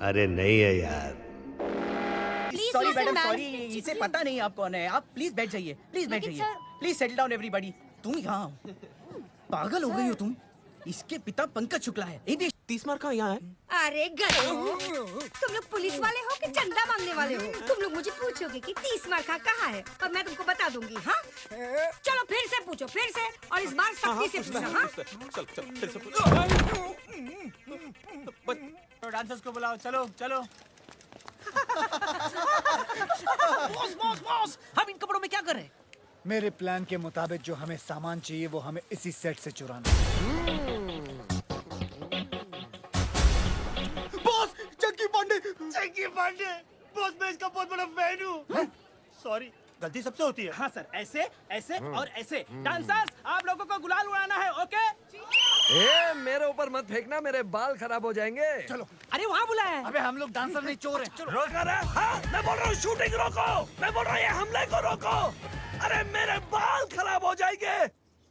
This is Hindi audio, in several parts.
अरे नहीं है यार। सॉरी मैडम, सॉरी, इसे पता नहीं आप कौन है। आप प्लीज बैठ जाइए, प्लीज बैठ जाइए, प्लीज सेटल डाउन एवरीबॉडी। तुम यहाँ पागल हो गई हो तुम। इसके पिता पंकज शुक्ला है। 30 मार्क का यहाँ है। अरे गधो, तुम लोग पुलिस वाले हो कि चंदा मांगने वाले हो? तुम लोग मुझे पूछोगे कि 30 मार्क का कहाँ है और मैं तुमको बता दूंगी। हाँ, चलो फिर से पूछो, फिर से, और इस बार सख्ती से पूछना। हाँ, चल फिर से डांसर्स को बुलाओ, चलो चलो। बॉस, हम इन कपड़ों में क्या करें? मेरे प्लान के मुताबिक जो हमें सामान चाहिए वो हमें इसी सेट से चुराना है। बॉस, चंकी पांडे, बॉस मैं इसका बहुत बड़ा फैन हूँ। सॉरी, गलती सबसे होती है। हाँ सर, ऐसे ऐसे और ऐसे। डांसर्स, आप लोगों को गुलाल उड़ाना है, ओके? ए, मेरे ऊपर मत फेंकना, मेरे बाल खराब हो जाएंगे। चलो। अरे वहाँ बुलाया है। अबे हम लोग डांसर नहीं, चोर हैं। चलो। रोक रहा है? हाँ, मैं बोल रहा हूँ शूटिंग रोको। मैं बोल रहा हूँ ये हमले को रोको। अरे मेरे बाल खराब हो जाएंगे,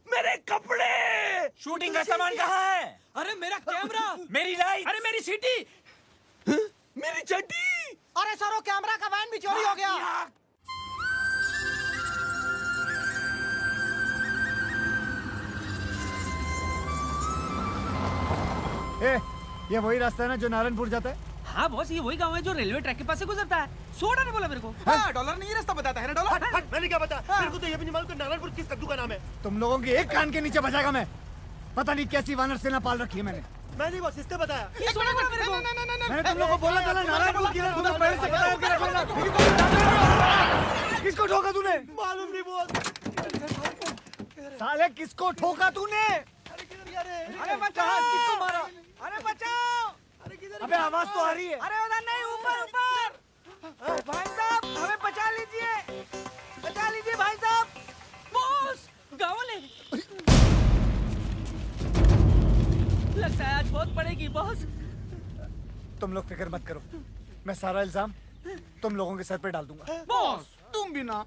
मेरे कपड़े। शूटिंग का सामान कहाँ है? अरे मेरा कैमरा, मेरी लाइट, अरे मेरी सीटी, मेरी चड्डी। अरे सर, वो कैमरा का वैन भी चोरी हो गया। ए, ये वही रास्ता है ना जो नारायणपुर जाता है? हाँ बॉस, ये वही गांव है जो रेलवे ट्रैक के पास से गुजरता है। सोडा ने बोला मेरे को। हाँ, डॉलर नहीं, ये रास्ता बताता है ना डॉलर। हट, मैंने क्या बता? मेरे को तो ये भी नहीं मालूम कि नारायणपुर किस कद्दू का नाम है। तुम लोगों की एक कान के नीचे बजाएगा मैं। पता नहीं कैसी वानर सेना पाल रखी है मैंने। मैं नहीं बॉस, इसने बताया। ये सोडा बोला मेरे को। मैंने तुम लोगों को बोला था ना नारायणपुर किधर, तुम्हें पहले से पता है कि रखना। किसको ठोका तूने? मालूम नहीं बॉस। साले किसको ठोका तूने? अरे बचाओ, किसको मारा? अरे बचाओ। अबे आवाज तो आ रही है। अरे उधर नहीं, ऊपर ऊपर। भाई साहब, हमें बचा लीजिए, बचा लीजिए भाई साहब। बॉस, गाँव ले। लगता है आज बहुत पड़ेगी बॉस। तुम लोग फिक्र मत करो, मैं सारा इल्जाम तुम लोगों के सर पे डाल दूंगा। बॉस, तुम भी ना।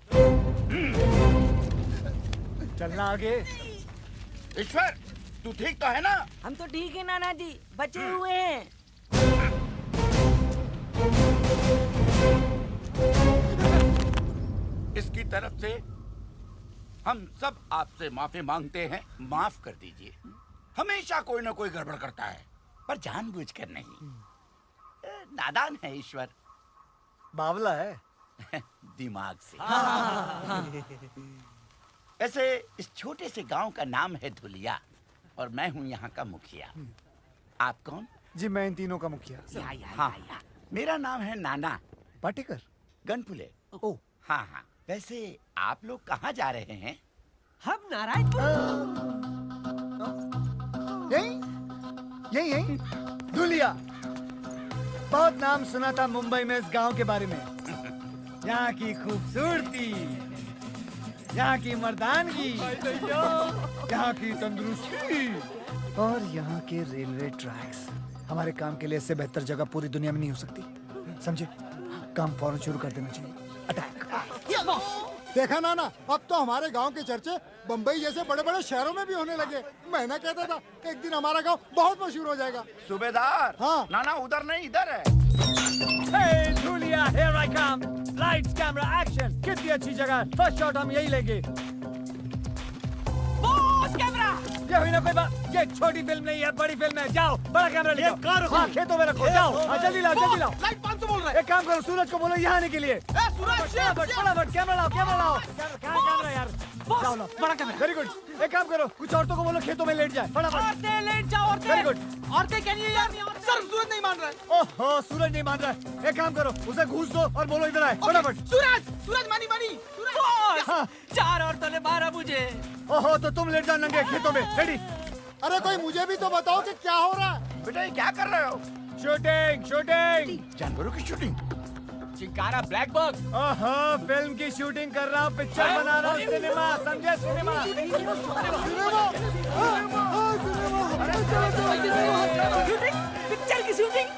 चलना आगे। ईश्वर, तू ठीक तो है ना? हम तो ठीक है नाना जी, बचे हुए हैं। इसकी तरफ से हम सब आपसे माफी मांगते हैं। माफ कर दीजिए। हमेशा कोई ना कोई गड़बड़ करता है, पर जानबूझकर नहीं। नादान है ईश्वर। बावला है। दिमाग से। ऐसे इस छोटे से गांव का नाम है धुलिया और मैं हूं यहाँ का मुखिया। आप कौन? जी मैं इन तीनों का मुखिया। हाँ, मेरा नाम है नाना पाटेकर। गनपुले। ओ, हाँ हाँ। वैसे आप लोग कहाँ जा रहे हैं? हम नारायणपुर। यही यही धुलिया। बहुत नाम सुना था मुंबई में इस गांव के बारे में। यहाँ की खूबसूरती, यहाँ की मर्दानगी, यहाँ की तंदुरुस्ती और यहाँ के रेलवे ट्रैक्स। हमारे काम के लिए इससे बेहतर जगह पूरी दुनिया में नहीं हो सकती। समझे? काम फौरन शुरू कर देना चाहिए। अटैक। देखा ना, अब तो हमारे गांव के चर्चे बम्बई जैसे बड़े बड़े शहरों में भी होने लगे। मैं ना कहता था एक दिन हमारा गांव बहुत मशहूर हो जाएगा। सूबेदार। हाँ। नाना उधर नहीं, इधर है। Hey, Julia, here I come. Lights, camera, action. कितनी अच्छी जगह। फर्स्ट शॉट हम यही लेंगे। Boss, camera. ये हुई ना कोई बात। ये छोटी फिल्म नहीं है, बड़ी फिल्म है। जाओ, बड़ा कैमरा ले आओ। हाँ, खेतों में रखो। जाओ, हाँ, जल्दी लाओ, जल्दी लाओ। लाइट 500 बोल रहा है। एक काम करो, सूरज को बोलो यहाँ आने के लिए। फटाफट कैमरा लाओ, कैमरा लाओ। कहाँ कैमरा यार? जाओ लाओ, बड़ा कैमरा। Very good. एक काम करो, कुछ औरतों को बोलो खेतों में लेट जाए। फटाफट। औरतें लेट जाओ, औरतें। Very good. औरतें क्या नहीं यार? सर, सूरज नहीं मान रहा है। ओहो, सूरज नहीं मान रहा है। एक काम करो, उसे घूस दो और बोलो इधर आए। फटाफट। सूरज मानी। बॉस, हाँ। 4 औरतों ने मारा मुझे। ओहो, तो तुम लेट जाओ नंगे खेतों में। रेडी? अरे कोई मुझे भी तो बताओ कि क्या हो रहा है। बेटा ये क्या कर रहे हो? Shooting, shooting. जानवरों की शूटिंग? Chinkara black box. ओहो, फिल्म की शूटिंग कर रहा हूँ, पिक्चर बना रहा हूँ। सिनेमा, समझे? सिनेमा। पिक्चर की शूटिंग।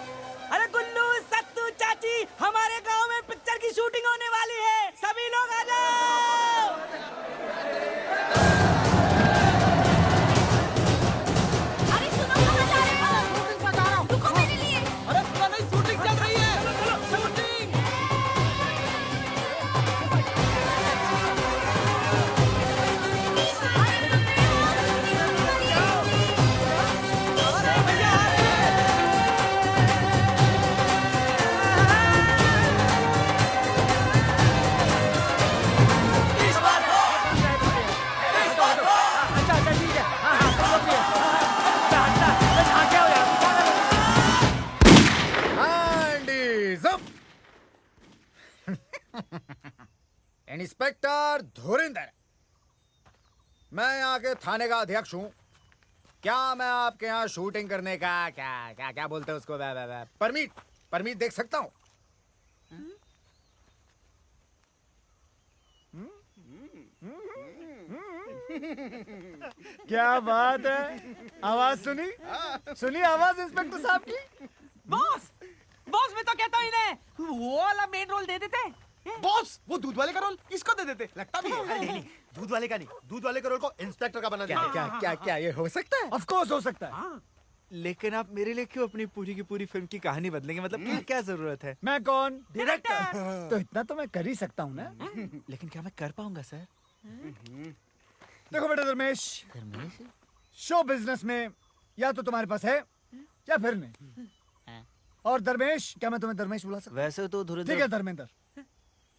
अरे गुल्लू, सत्तू, चाची, हमारे गांव में पिक्चर की शूटिंग होने वाली है। सभी लोग आ जाओ। अरे सुनो, कहाँ जा रहे हो? रुको मेरे लिए। अरे सुना नहीं, शूटिंग चल रही इंस्पेक्टर धुरिंदर, मैं यहाँ के थाने का अध्यक्ष हूँ। क्या मैं आपके यहाँ शूटिंग करने का क्या क्या क्या बोलते हैं उसको परमिट देख सकता हूँ? क्या बात है, आवाज सुनी आवाज इंस्पेक्टर साहब की। बॉस बॉस मैं तो कहता हूँ इन्हें वो वाला मेन रोल दे देते। बॉस वो दूध वाले का रोल इसको दे देते, लगता भी है। नहीं, दूध वाले का नहीं, दूध वाले का रोल को इंस्पेक्टर का बना क्या दिया। क्या क्या क्या ये हो सकता है? ऑफ कोर्स हो सकता है। लेकिन आप मेरे लिए क्यों अपनी पूरी की पूरी फिल्म की कहानी बदलेंगे? मतलब क्या क्या जरूरत है? मैं कौन? डायरेक्टर। तो इतना तो मैं कर ही सकता हूँ ना। लेकिन क्या मैं कर पाऊंगा सर? देखो बेटा धर्मेश, शो बिजनेस में या तो तुम्हारे पास है या फिर नहीं। और धर्मेश, क्या मैं तुम्हें धर्मेश बुला सकता? वैसे तो ठीक है धर्मेंद्र,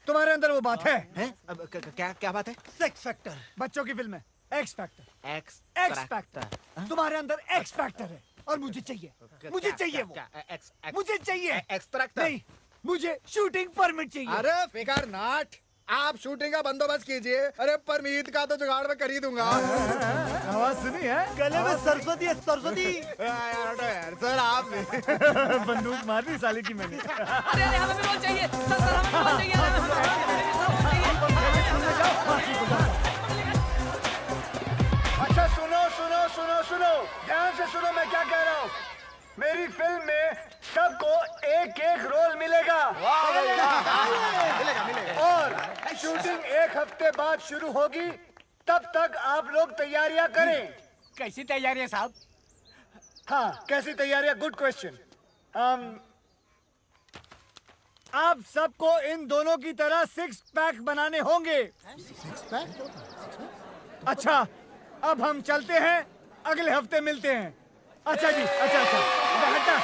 तुम्हारे अंदर वो बात है। अब क्या क्या बात है? Sex factor. बच्चों की फिल्म है एक्स फैक्टर। एक्स फैक्टर तुम्हारे अंदर एक्स फैक्टर है और मुझे चाहिए वो मुझे चाहिए एक्सट्रैक्टर नहीं, मुझे शूटिंग परमिट चाहिए। अरे फिकर नाट, आप शूटिंग का बंदोबस्त कीजिए। अरे परमीत का तो जुगाड़ में कर ही दूंगा। आवाज सुनी है? गले में सरस्वती है, सरस्वती। यार सर आप बंदूक मार दी साले की मैंने। अरे हमें भी रोल चाहिए सर, हमें भी रोल चाहिए। अच्छा सुनो, ध्यान से सुनो मैं क्या कह रहा हूँ। मेरी फिल्म में सबको एक एक रोल मिलेगा। और शूटिंग 1 हफ्ते बाद शुरू होगी, तब तक आप लोग तैयारियां करें। कैसी तैयारी साहब? हाँ, कैसी तैयारियां? Good question. आप सबको इन दोनों की तरह 6 पैक बनाने होंगे। 6 पैक? अच्छा, अब हम चलते हैं, अगले हफ्ते मिलते हैं। अच्छा जी, अच्छा।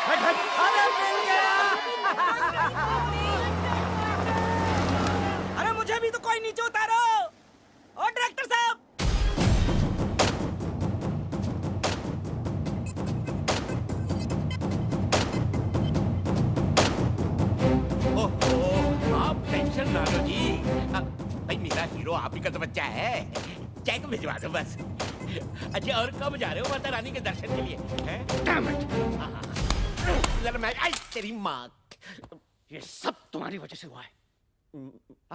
हट। अरे मिल गया। अरे मुझे भी तो कोई नीचे उतारो। ओ डायरेक्टर साहब। आप टेंशन ना लो जी। भाई मेरा हीरो आप ही का तो बच्चा है, चेक भिजवा दो बस। अच्छा और कब जा रहे हो माता रानी के दर्शन के लिए? जरा मैं आई तेरी माँ। ये सब तुम्हारी वजह से हुआ है।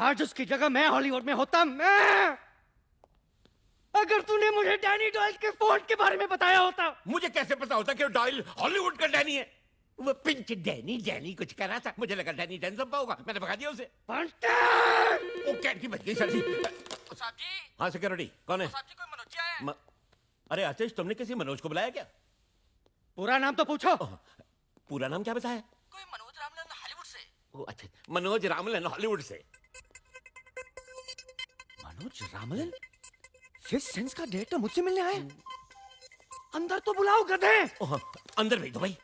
आज उसकी जगह मैं हॉलीवुड में होता। मैं अगर तूने मुझे डैनी डॉयल के फोन के बारे में बताया होता। मुझे कैसे पता होता कि डॉयल हॉलीवुड का डैनी है? वो पिंच डैनी कुछ कर रहा था, मुझे लगा डैनी डेंजम्पा होगा, मैंने भगा दिया उसे। वो कैंटी बच गई सर जी। हाँ सिक्योरिटी कौन है? अरे आशीष, तुमने किसी मनोज को बुलाया क्या? पूरा नाम तो पूछो। पूरा नाम क्या बताया? कोई मनोज रामलन हॉलीवुड से। ओ अच्छा, मनोज रामलन हॉलीवुड से। मनोज रामलन 5th सेंस का डायरेक्टर मुझसे मिलने आए। अंदर तो बुलाओ गधे। अंदर भेज दो भाई।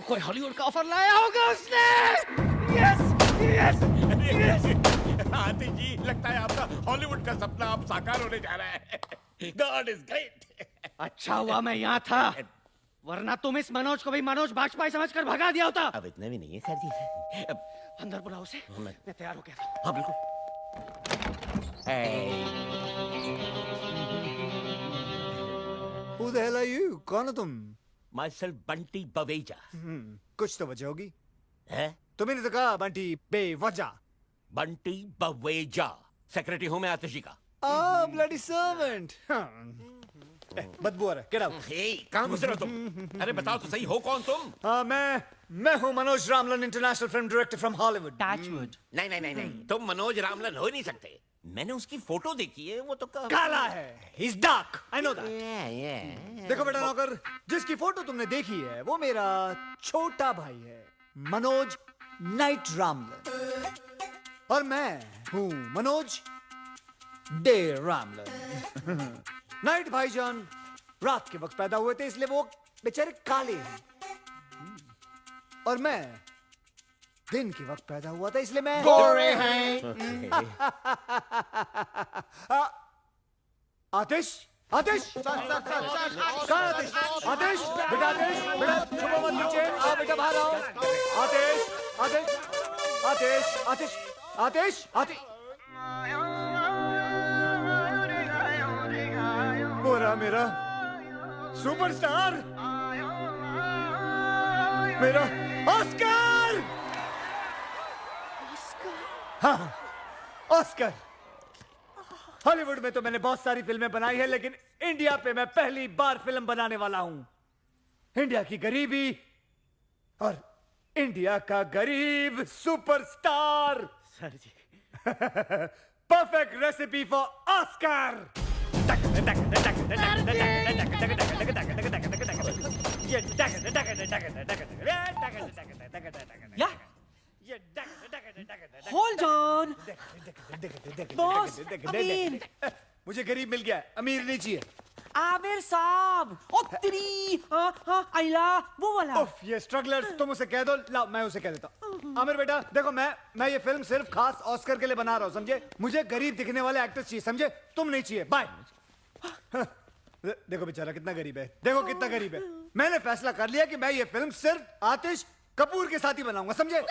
कोई हॉलीवुड का ऑफर लाया होगा उसने। यस। आतिश जी, लगता है आपका हॉलीवुड का सपना अब साकार होने जा रहा है। God is great. अच्छा हुआ मैं यहाँ था, वरना तुम इस मनोज को भी मनोज बाजपेयी समझकर भगा दिया होता। अब इतना भी नहीं है सर जी। अंदर बुलाओ उसे। मैं तैयार हो गया था। हाँ बिल्कुल। Who the hell are you? कौन हो तुम? Myself बंटी बवेजा। कुछ तो वजह होगी। है? तुम्हें तो कहा बंटी बेवजह। बंटी बवेजा, सेक्रेटरी हूँ मैं आतिश जी का। Bloody servant. बदबू आ रहा है, get out। कहाँ घुस रहे हो तुम? अरे बताओ तो सही, हो कौन तुम? मैं हूँ Manoj Ramlan, international film director from Hollywood. नहीं, तुम मनोज रामलन हो ही नहीं सकते। मैंने उसकी फोटो देखी है, वो तो काला है। He's dark. I know that. देखो बेटा नौकर, जिसकी फोटो तुमने देखी है वो मेरा छोटा भाई है, मनोज नाइट रामलन। और मैं हूँ मनोज डे रामलन। नाइट भाईजान रात के वक्त पैदा हुए थे, इसलिए वो बेचारे काले हैं। और मैं दिन के वक्त पैदा हुआ था, इसलिए मैं गोरे हैं। आतिश आतिश कहाँ आतिश? आतिश बेटा, छुपो मत नीचे, आओ बेटा बाहर आओ। आतिश आतिश आतिश आतिश आतिश आतिश वो रहा मेरा सुपरस्टार, मेरा ऑस्कर। हाँ, ऑस्कर। हॉलीवुड में तो मैंने बहुत सारी फिल्में बनाई है, लेकिन इंडिया पे मैं पहली बार फिल्म बनाने वाला हूं। इंडिया की गरीबी और इंडिया का गरीब superstar. Sir ji perfect recipe for Oscar. या होल्ड ऑन बॉस, अमीर। मुझे गरीब मिल गया, अमीर नहीं चाहिए। आमिर साहब, ओ तेरी आइला वो वाला। उफ, ये स्ट्रगलर्स, तुम उसे कह दो। लाओ, मैं उसे कह देता हूँ। आमिर बेटा देखो, मैं ये फिल्म सिर्फ खास ऑस्कर के लिए बना रहा हूँ, समझे? मुझे गरीब दिखने वाले एक्टर्स चाहिए, समझे? तुम नहीं चाहिए। बाय। देखो बेचारा कितना गरीब है, देखो कितना गरीब है। मैंने फैसला कर लिया कि मैं ये फिल्म सिर्फ आतिश कपूर के साथ ही बनाऊंगा, समझे?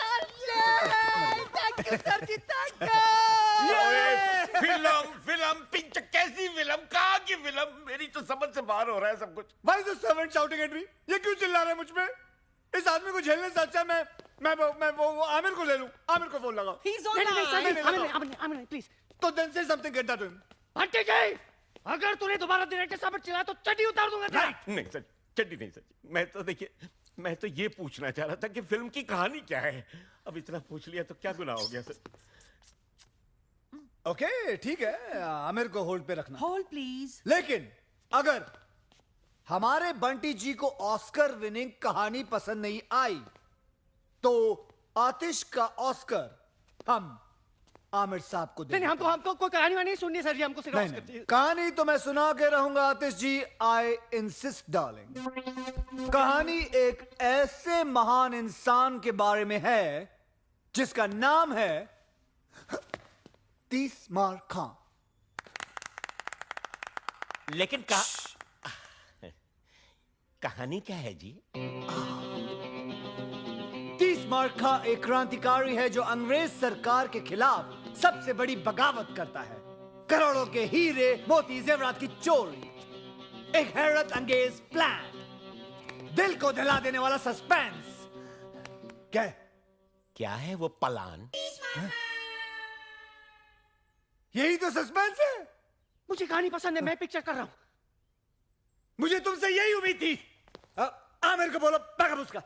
फिल्म पिक्चर कैसी फिल्म, कहाँ की फिल्म? मेरी तो समझ से बाहर हो रहा है सब कुछ। Why is the servant shouting at me? ये क्यों चिल्ला रहा है मुझ पे? इस आदमी को झेलने से अच्छा मैं वो आमिर को ले लूं। आमिर को फोन लगाओ। He's on नहीं, प्लीज। तो then say something, get that to him. भट्टी जी, अगर तूने दोबारा डायरेक्टर साहब पर चिल्लाया तो चड्डी उतार दूंगा तेरा। नहीं सर, चड्डी नहीं सर। मैं तो देखिए, मैं तो ये पूछना चाह रहा था कि फिल्म की कहानी क्या है। अब इतना पूछ लिया तो क्या गुनाह हो गया सर? ओके, ठीक है, आमिर को होल्ड पे रखना। Hold please. लेकिन अगर हमारे बंटी जी को ऑस्कर विनिंग कहानी पसंद नहीं आई तो आतिश का ऑस्कर हम आमिर साहब को देंगे। नहीं, हमको कोई कहानी वानी नहीं सुननी सर जी, हमको सिर्फ नहीं, नहीं, कहानी तो मैं सुना के रहूंगा आतिश जी। I insist darling. कहानी एक ऐसे महान इंसान के बारे में है जिसका नाम है तीसमार खां। लेकिन कहानी क्या है जी? तीसमार खां एक क्रांतिकारी है जो अंग्रेज सरकार के खिलाफ सबसे बड़ी बगावत करता है। करोड़ों के हीरे मोती जेवरात की चोरी, एक हैरत अंगेज प्लान, दिल को दहिला देने वाला सस्पेंस। क्या है वो प्लान? यही तो सस्पेंस है। मुझे कहानी पसंद है, मैं पिक्चर कर रहा हूँ। मुझे तुमसे यही उम्मीद थी। आमिर को बोलो बैकअप उसका।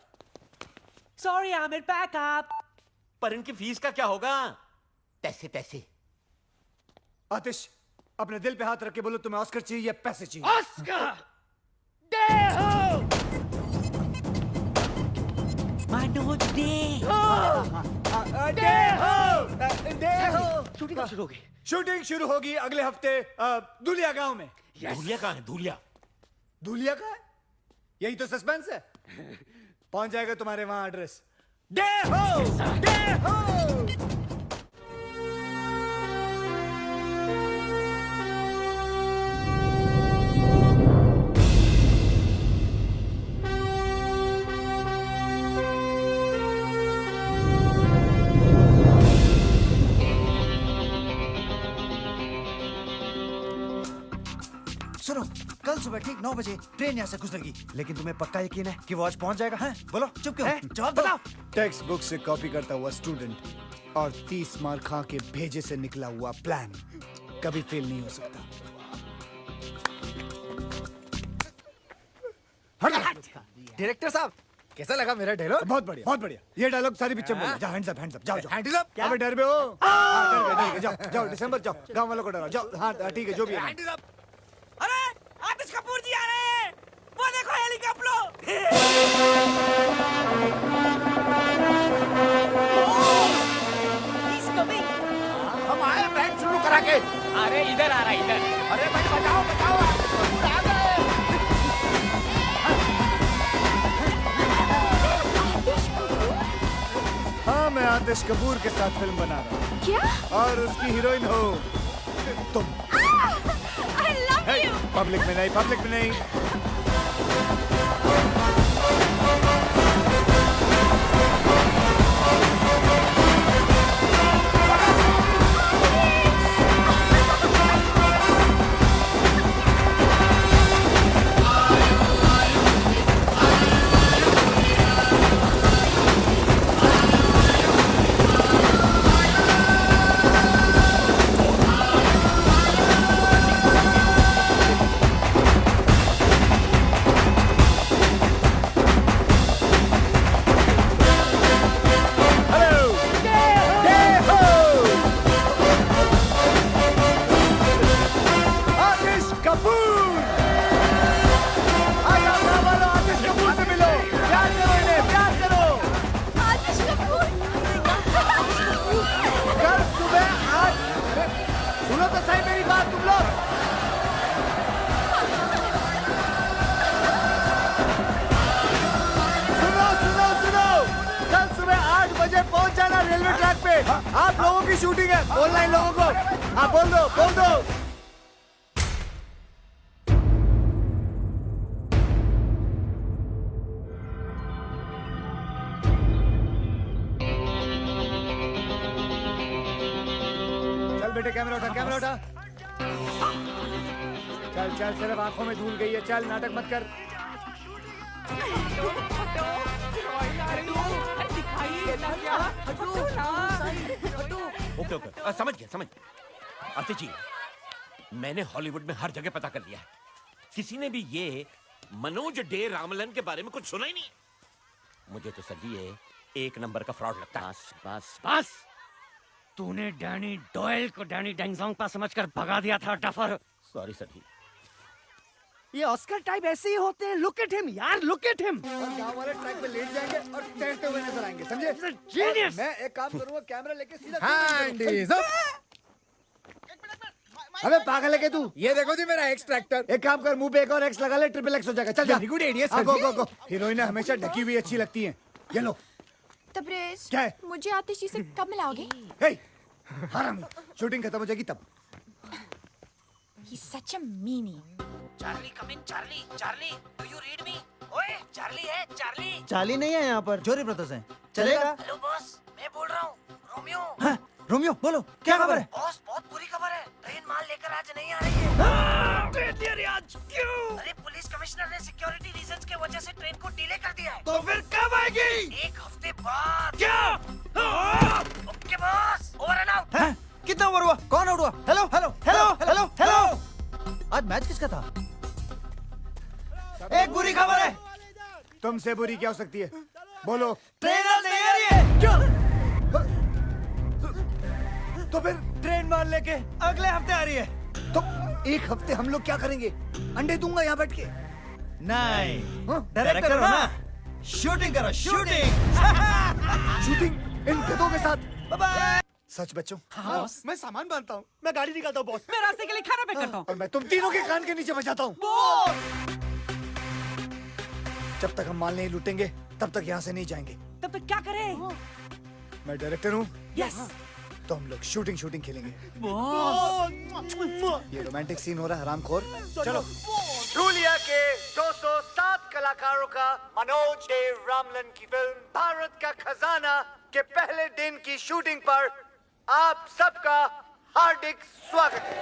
Sorry Aamir, backup. पर इनकी फीस का क्या होगा? पैसे। आतिश, अपने दिल पे हाथ रख के बोलो तुम्हें ऑस्कर चाहिए या पैसे चाहिए? ऑस्कर दे हो। मनोज दे हो। शूटिंग शुरू हो गई। शूटिंग शुरू होगी अगले हफ्ते दुलिया गांव में। धूलिया कहाँ है? दुलिया का है? यही तो सस्पेंस है। पहुंच जाएगा तुम्हारे वहां एड्रेस। दे हो। सुनो, कल सुबह ठीक 9 बजे ट्रेन यहाँ से गुजरेगी, लेकिन तुम्हें पक्का यकीन है कि वो आज पहुंच जाएगा? हैं? बोलो, चुप क्यों? जवाब बताओ। टेक्स्ट बुक से कॉपी करता हुआ स्टूडेंट और तीसमार खां के भेजे से निकला हुआ प्लान कभी फेल नहीं हो सकता। डायरेक्टर साहब, कैसा लगा मेरा डायलॉग? बहुत बढ़िया, बहुत बढ़िया। ये डायलॉग सारी पिक्चर में जाओ। हैंड्स अप, जाओ। Hands up? अबे डर बे हो? हाँ, डर गए, जाओ। दिसंबर जाओ, गांव वालों को डराओ। जाओ। हाँ ठीक है, जो भी है। अरे आतिश कपूर जी आ रहे हैं, वो देखो हेलीकॉप्टर। हम आए बैंड शुरू करा के। अरे इधर आ रहा है, इधर। अरे भाई बचाओ। आ गए। हाँ, मैं आतिश कपूर के साथ फिल्म बना रहा हूँ। क्या? और उसकी हीरोइन हो तुम। I love you. पब्लिक में नहीं। ट्रैक पे आप लोगों की शूटिंग है, बोलना इन लोगों को। हाँ बोल दो, बोल दो। चल बेटे कैमरा उठा, कैमरा उठा। चल चल, सिर्फ आंखों में धूल गई है, चल नाटक मत कर। ओके ओके, समझ गया। आतिश जी, मैंने हॉलीवुड में हर जगह पता कर लिया है, किसी ने भी ये मनोज डे रामलन के बारे में कुछ सुना ही नहीं। मुझे तो सर ये एक नंबर का फ्रॉड लगता है। बस बस, तूने डैनी डॉयल को डैनी डेंगजोंग समझकर भगा दिया था डफर। सॉरी सर जी। ये ऑस्कर टाइप ऐसे ही होते हैं। लुक एट हिम यार, लुक एट हिम। और गांव वाले ट्रैक पे लेट जाएंगे और तैरते हुए नजर आएंगे, समझे? जीनियस। मैं एक काम करूंगा, कैमरा लेके सीधा हैंडीज अप। अबे पागल है क्या तू? ये देखो जी मेरा एक्स ट्रैक्टर। एक काम कर, मुंह पे एक और एक्स लगा ले, ट्रिपल एक्स हो जाएगा। चल जा। Good idea sir. Go go go. हीरोइनें हमेशा ढकी हुई अच्छी लगती हैं। ये लो। तबरेज, क्या है? मुझे आतिश जी से कब मिलाओगे? हे, हरामी, शूटिंग खत्म हो जाएगी तब। He's such a meanie. Charlie come in, Charlie, Charlie, do you read me? ओए, चार्ली है, चार्ली। चार्ली नहीं है यहाँ पर, जोरी ब्रदर्स हैं। चलेगा? हेलो बॉस, मैं बोल रहा हूँ, रोमियो। हाँ, रोमियो बोलो, क्या खबर है? बॉस, बहुत बुरी खबर है। ट्रेन माल लेकर आज नहीं आ रही है। ट्रेन नहीं आ रही आज? क्यों? अरे पुलिस कमिश्नर ने सिक्योरिटी रीजंस के वजह से ट्रेन को डिले कर दिया है। तो फिर कब आएगी? एक हफ्ते बाद। क्या? Okay boss, over and out. हाँ? कितना ओवर हुआ? कौन आउट हुआ? Hello hello hello hello hello. आज मैच किसका था? एक बुरी खबर है। तुमसे बुरी क्या हो सकती है? बोलो। ट्रेन आज नहीं आ रही है। क्यों? तो फिर ट्रेन माल लेके अगले हफ्ते आ रही है। तो एक हफ्ते हम लोग क्या करेंगे? अंडे दूंगा यहाँ बैठ के। नहीं, हाँ? डायरेक्टर हो ना? शूटिंग करो, शूटिंग। शूटिंग इन गधों के साथ। Bye bye. सच बच्चों, हाँ, मैं सामान बांधता हूँ, मैं गाड़ी निकालता हूँ बॉस। मैं रास्ते के लिए खाना पैक करता हूँ। और मैं तुम तीनों के कान के नीचे बजाता हूँ। जब तक हम माल नहीं लूटेंगे तब तक यहाँ से नहीं जाएंगे। तब तक क्या करें? मैं डायरेक्टर हूँ, यस तो हम लोग शूटिंग खेलेंगे। ये रोमांटिक सीन हो रहा है, हरामखोर। चलो। ट्रूलिया के 207 कलाकारों का मनोज डे रामलन की फिल्म भारत का खजाना के पहले दिन की शूटिंग पर आप सबका हार्दिक स्वागत है।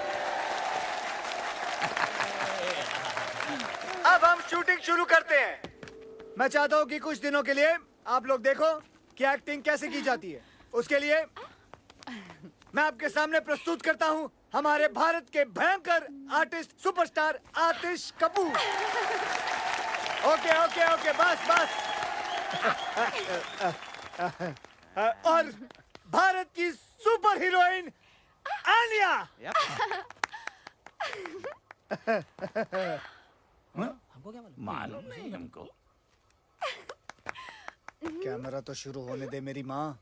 अब हम शूटिंग शुरू करते हैं। मैं चाहता हूं कि कुछ दिनों के लिए आप लोग देखो कि एक्टिंग कैसे की जाती है। उसके लिए मैं आपके सामने प्रस्तुत करता हूं हमारे भारत के भयंकर आर्टिस्ट सुपरस्टार आतिश कपूर। ओके ओके ओके, बस बस। और भारत की सुपर हीरोइन आलिया। मालूम नहीं हमको। कैमरा तो शुरू होने दे मेरी माँ।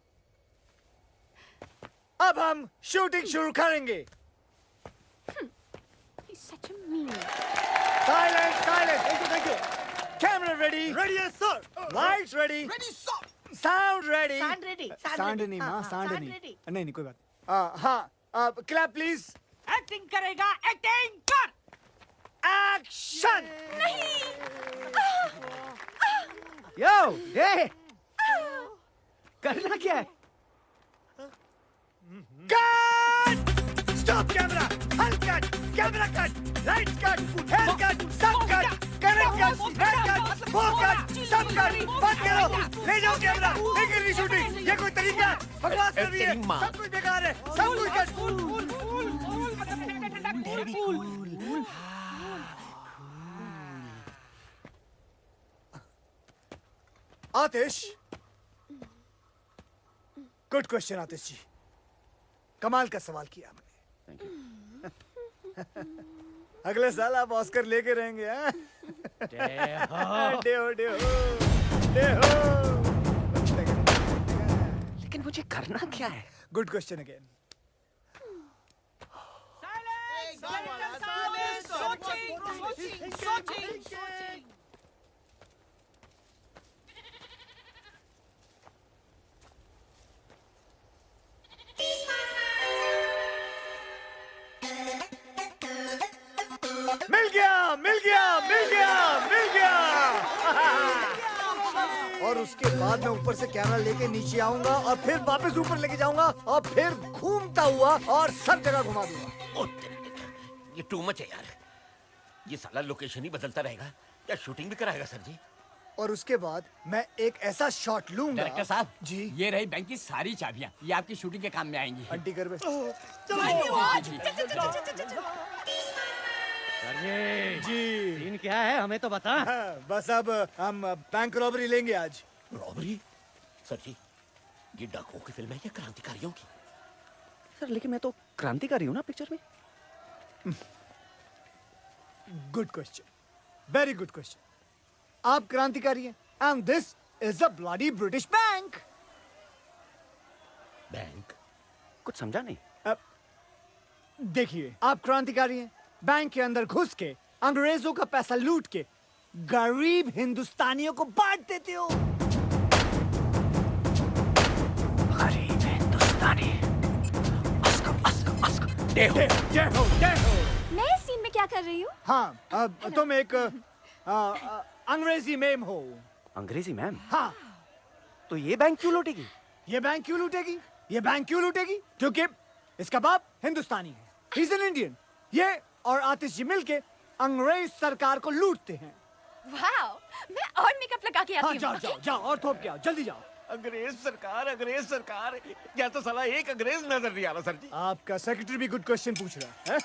अब हम शूटिंग शुरू करेंगे। He's such a meanie. Silence silence. Thank you. Camera ready? Ready है sir. Lights ready? Ready sir. Sound ready? Sound ready. Sound नहीं माँ, हाँ, साउंड sound नहीं। ready. नहीं नहीं कोई बात। हाँ, क्लैप प्लीज। एक्टिंग करेगा, एक्टिंग कर। एक्शन। यो, ये करना क्या है? कट! Stop camera! हल cut! Camera cut! Lights cut! Hair cut! सब cut! Correct cut! Right cut! Four cut! सब कट! बंद करो! ले जाओ कैमरा! नहीं करनी शूटिंग! ये कोई तरीका है? बकवास कर रही है! सब कुछ बेकार है! सब कुछ कट! आतिश, गुड क्वेश्चन आतिश जी, कमाल का सवाल किया आपने। अगले साल आप ऑस्कर लेके रहेंगे। हाँ? डेहो डेहो डेहो। लेकिन मुझे करना क्या है? Good question again. और उसके बाद मैं ऊपर से कैमरा लेके नीचे आऊंगा और फिर वापस ऊपर लेके जाऊंगा और फिर घूमता हुआ और सब जगह घुमा दूंगा। ओ तेरे, ये टू मच है यार। ये साला लोकेशन ही बदलता रहेगा या शूटिंग भी कराएगा सर जी? और उसके बाद मैं एक ऐसा शॉट लूंगा। डायरेक्टर साहब जी, ये रही बैंक की सारी चाबियां, ये आपकी शूटिंग के काम में आएंगी। आंटी कर बे। जी सीन क्या है हमें तो बता। हाँ, बस अब हम बैंक रॉबरी लेंगे आज। रॉबरी? सर जी, ये डाकुओं की फिल्म है या क्रांतिकारियों की? सर लेकिन मैं तो क्रांतिकारी हूँ ना पिक्चर में। Good question, very good question. आप क्रांतिकारी हैं and this is a bloody British bank. Bank? कुछ समझा नहीं। देखिए, आप क्रांतिकारी हैं, बैंक के अंदर घुस के अंग्रेजों का पैसा लूट के गरीब हिंदुस्तानियों को बांट देते हो। गरीब हिंदुस्तानी। देहो। मैं इस सीन में क्या कर रही हूँ? हाँ, तुम एक अंग्रेजी मेम हो। अंग्रेजी मैम? हाँ। तो ये बैंक क्यों लूटेगी? ये बैंक क्यों लूटेगी? ये बैंक क्यों लूटेगी? क्योंकि इसका बाप हिंदुस्तानी है, He's an Indian। ये और आतिश जी मिलके अंग्रेज सरकार को लूटते हैं। वाओ, मैं और मेकअप लगा के आती हाँ, हूँ। जाओ जाओ जाओ और थोप के आओ, जल्दी जाओ। अंग्रेज सरकार, या तो साला एक अंग्रेज नजर नहीं आ रहा सर जी। आपका सेक्रेटरी भी गुड क्वेश्चन पूछ रहा है।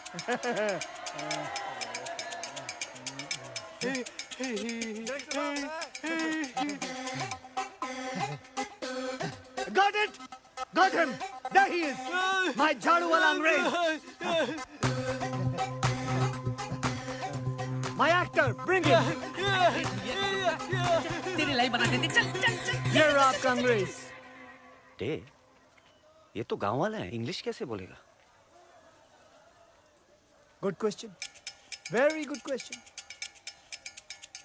Got it! Got him! There he is! My झाड़ू वाला अंग्रेज! My actor, bring him! तेरी लाइफ बना देते, चल चल चल। ये रहा आपका अंग्रेज। डे, ये तो गांव वाला है, इंग्लिश कैसे बोलेगा? Good question, very good question.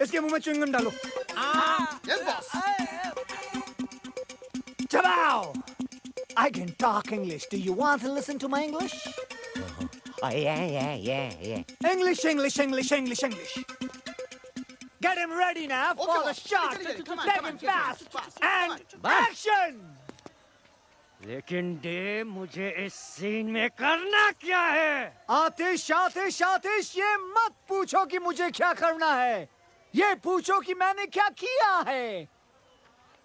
इसके मुंह में च्युइंगम डालो। चबाओ! I can talk English. Do you want to listen to my English? Yeah. English. Get him ready now for the shot. Take him fast. And action! लेकिन डे, मुझे इस सीन में करना क्या है? आतिश, ये मत पूछो कि मुझे क्या करना है। ये पूछो कि मैंने क्या किया है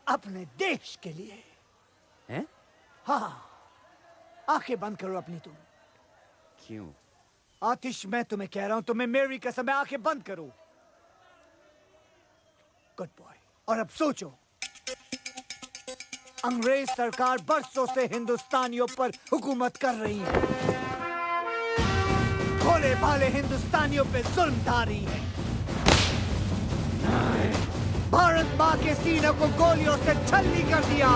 अपने देश के लिए। हैं? हाँ, आंखें बंद करो अपनी तुम। क्यों? आतिश, मैं तुम्हें कह रहा हूं, तुम्हें मेरी कसम है, आंखें बंद करो। Good boy. और अब सोचो, अंग्रेज सरकार बरसों से हिंदुस्तानियों पर हुकूमत कर रही है, भोले भाले हिंदुस्तानियों पे जुल्म ढारी है। भारत माँ के सीने को गोलियों से छलनी कर दिया।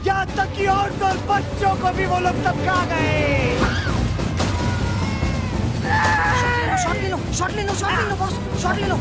यहाँ तक कि औरतों और बच्चों को भी वो लोग सबका गए। शॉट ले लो बॉस, शॉट ले लो।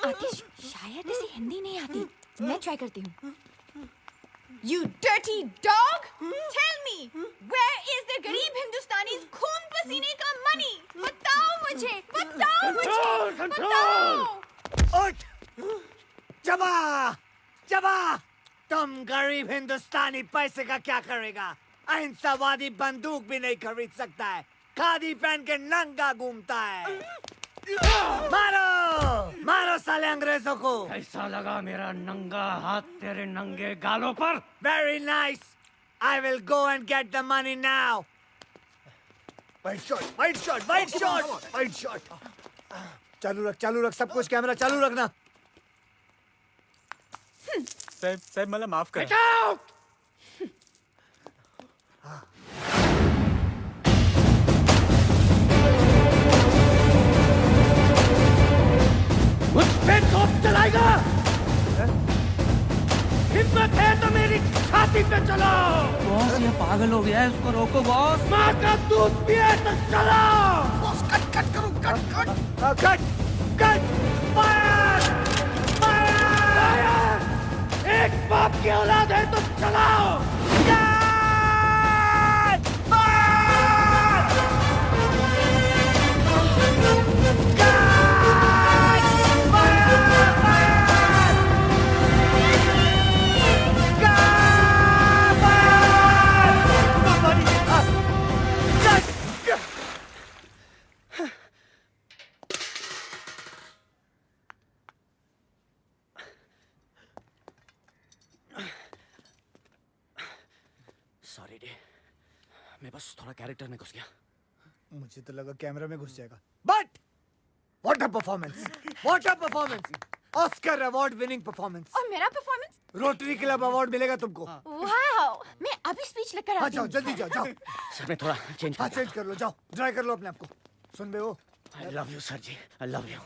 आतिश, शायद इसे हिंदी नहीं आती। मैं ट्राई करती हूँ। You dirty dog! Tell me, where is the गरीब हिंदुस्तानीज़ खून पसीने का money? बताओ मुझे। उठ! जबा! तुम गरीब हिंदुस्तानी पैसे का क्या करेगा? अहिंसावादी बंदूक भी नहीं खरीद सकता है, खादी पहन के नंगा घूमता है। मारो मारो साले अंग्रेजों को। कैसा लगा मेरा नंगा हाथ तेरे नंगे गालों पर? Very nice. I will go and get the money now. White shot, white shot, white shot, white shot. चालू रख सब कुछ, कैमरा चालू रखना। साहब मला माफ करा। मुझ पे तोप चलाएगा? हिम्मत है तो मेरी छाती पे चलो। बॉस ये पागल हो गया है, उसको रोको बॉस। माँ का दूध पिए तो चलो। बॉस कट करो कट। Cut fire fire! एक बाप की औलाद है तो चलाओ। सॉरी डे, मैं बस थोड़ा कैरेक्टर में घुस गया। मुझे तो लगा कैमरा में घुस जाएगा। But what a performance, what a performance, Oscar award winning performance. और मेरा परफॉर्मेंस? रोटरी क्लब अवार्ड मिलेगा तुमको। वाओ, मैं अभी स्पीच लेकर आती जाओ हूँ। जल्दी जाओ। सर मैं थोड़ा चेंज हाँ चेंज कर लो, जाओ ड्राई कर लो अपने आप को। सुन बे वो, I love you sir ji, I love you.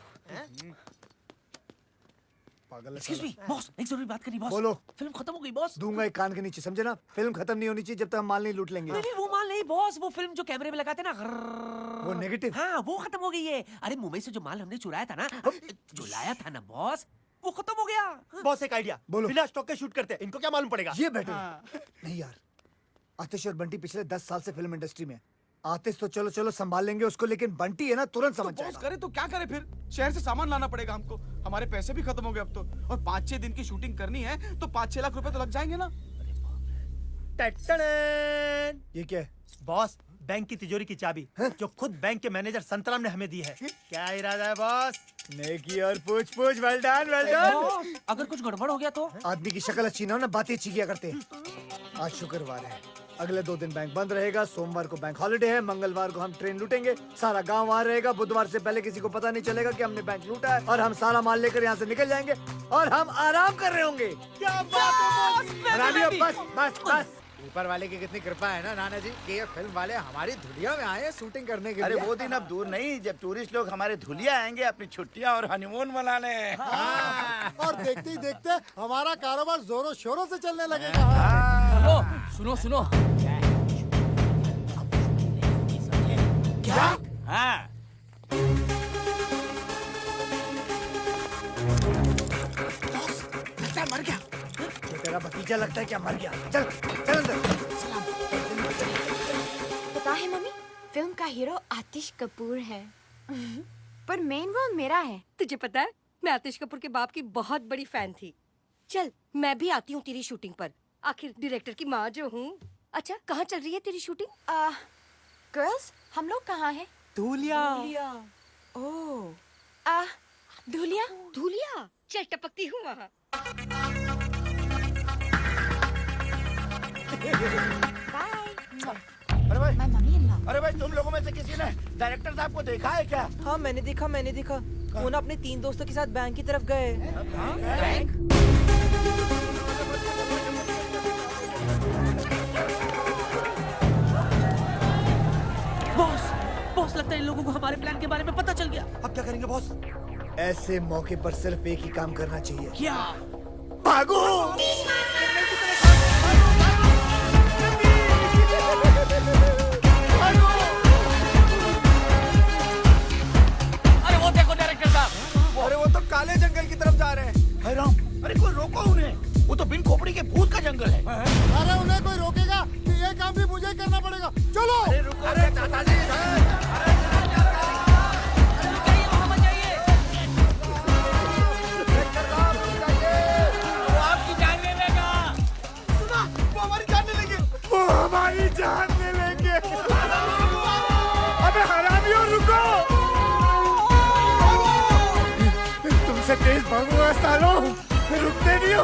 पागल। एक्सक्यूज मी बॉस, एक जरूरी बात करनी बॉस। बोलो। फिल्म खत्म हो गई बॉस। दूंगा एक कान के नीचे, समझे ना? फिल्म खत्म नहीं होनी चाहिए जब तक हम माल नहीं लूट लेंगे। नहीं वो माल नहीं बॉस, वो फिल्म जो कैमरे में लगाते ना, वो नेगेटिव। हाँ वो खत्म हो गई है। अरे मुंबई से जो माल हमने चुराया था ना, जो लाया था ना बॉस, वो खत्म हो गया। बॉस एक आइडिया, बोलो। बिना स्टॉक के शूट करते हैं, इनको क्या मालूम पड़ेगा? ये बेटर नहीं यार। आतिश और बंटी पिछले 10 साल से फिल्म इंडस्ट्री में। आतिश तो चलो चलो संभाल लेंगे उसको, लेकिन बंटी है ना तुरंत समझ बॉस जाएगा। करे तो क्या करे फिर? शहर से सामान लाना पड़ेगा हमको, हमारे पैसे भी खत्म हो गए अब तो, और 5-6 दिन की शूटिंग करनी है तो 5-6 लाख रुपए तो लग जाएंगे ना। ये क्या है? बॉस बैंक की तिजोरी की चाबी जो खुद बैंक के मैनेजर संतराम ने हमें दी है। क्या इरादा है बॉस? नेकी और पूछ पूछ, वेल डन वेल डन। अगर कुछ गड़बड़ हो गया तो? आदमी की शक्ल अच्छी ना हो ना, बातें अच्छी किया करते हैं। आज शुक्रवार है, अगले 2 दिन बैंक बंद रहेगा। सोमवार को बैंक हॉलिडे है, मंगलवार को हम ट्रेन लूटेंगे, सारा गांव वहाँ रहेगा। बुधवार से पहले किसी को पता नहीं चलेगा कि हमने बैंक लूटा है, और हम सारा माल लेकर यहाँ से निकल जाएंगे और हम आराम कर रहे होंगे। क्या बात है बस बस बस। ऊपर वाले की कितनी कृपा है ना नाना जी कि ये फिल्म वाले हमारी धुलिया में आए शूटिंग करने के लिए। अरे वो दिन अब दूर नहीं जब टूरिस्ट लोग हमारे धुलिया आएंगे अपनी छुट्टियां और हनीमून मनाने। और देखते ही देखते हमारा कारोबार जोरों शोरों से चलने लगेगा। सुनो सुनो। क्या? हाँ लगता है मर गया। तेरा भतीजा लगता है क्या मर गया? चल चल अंदर। पता है मम्मी, फिल्म का हीरो आतिश कपूर है पर मेन रोल मेरा है। तुझे पता है मैं आतिश कपूर के बाप की बहुत बड़ी फैन थी। चल मैं भी आती हूँ तेरी शूटिंग पर, आखिर डायरेक्टर की माँ जो हूँ। अच्छा कहाँ चल रही है तेरी शूटिंग? गर्ल्स हम लोग कहाँ हैं? धुलिया। ओह धुलिया। धुलिया, चल टपकती हूँ वहाँ। अरे भाई, माय मम्मी इन लॉ। अरे भाई तुम लोगों में से किसी ने डायरेक्टर साहब को देखा है क्या? हाँ मैंने देखा। वो ना अपने 3 दोस्तों के साथ बैंक की तरफ गए। बैंक? बॉस लगता है इन लोगों को हमारे प्लान के बारे में पता चल गया। अब क्या करेंगे बॉस? ऐसे मौके पर सिर्फ एक ही काम करना चाहिए। क्या? भागो। अरे वो देखो डायरेक्टर साहब। अरे वो तो काले जंगल की तरफ जा रहे हैं। हाय राम, अरे कोई रोको उन्हें, वो तो बिन खोपड़ी के भूत का जंगल है। अरे उन्हें कोई रोकेगा कि ये काम भी मुझे करना पड़ेगा। चलो। अरे रुको, अरे चाचा जी, वो आपकी जान ले लेगा। से तेज भागूंगा सालों, रुकते नहीं हो,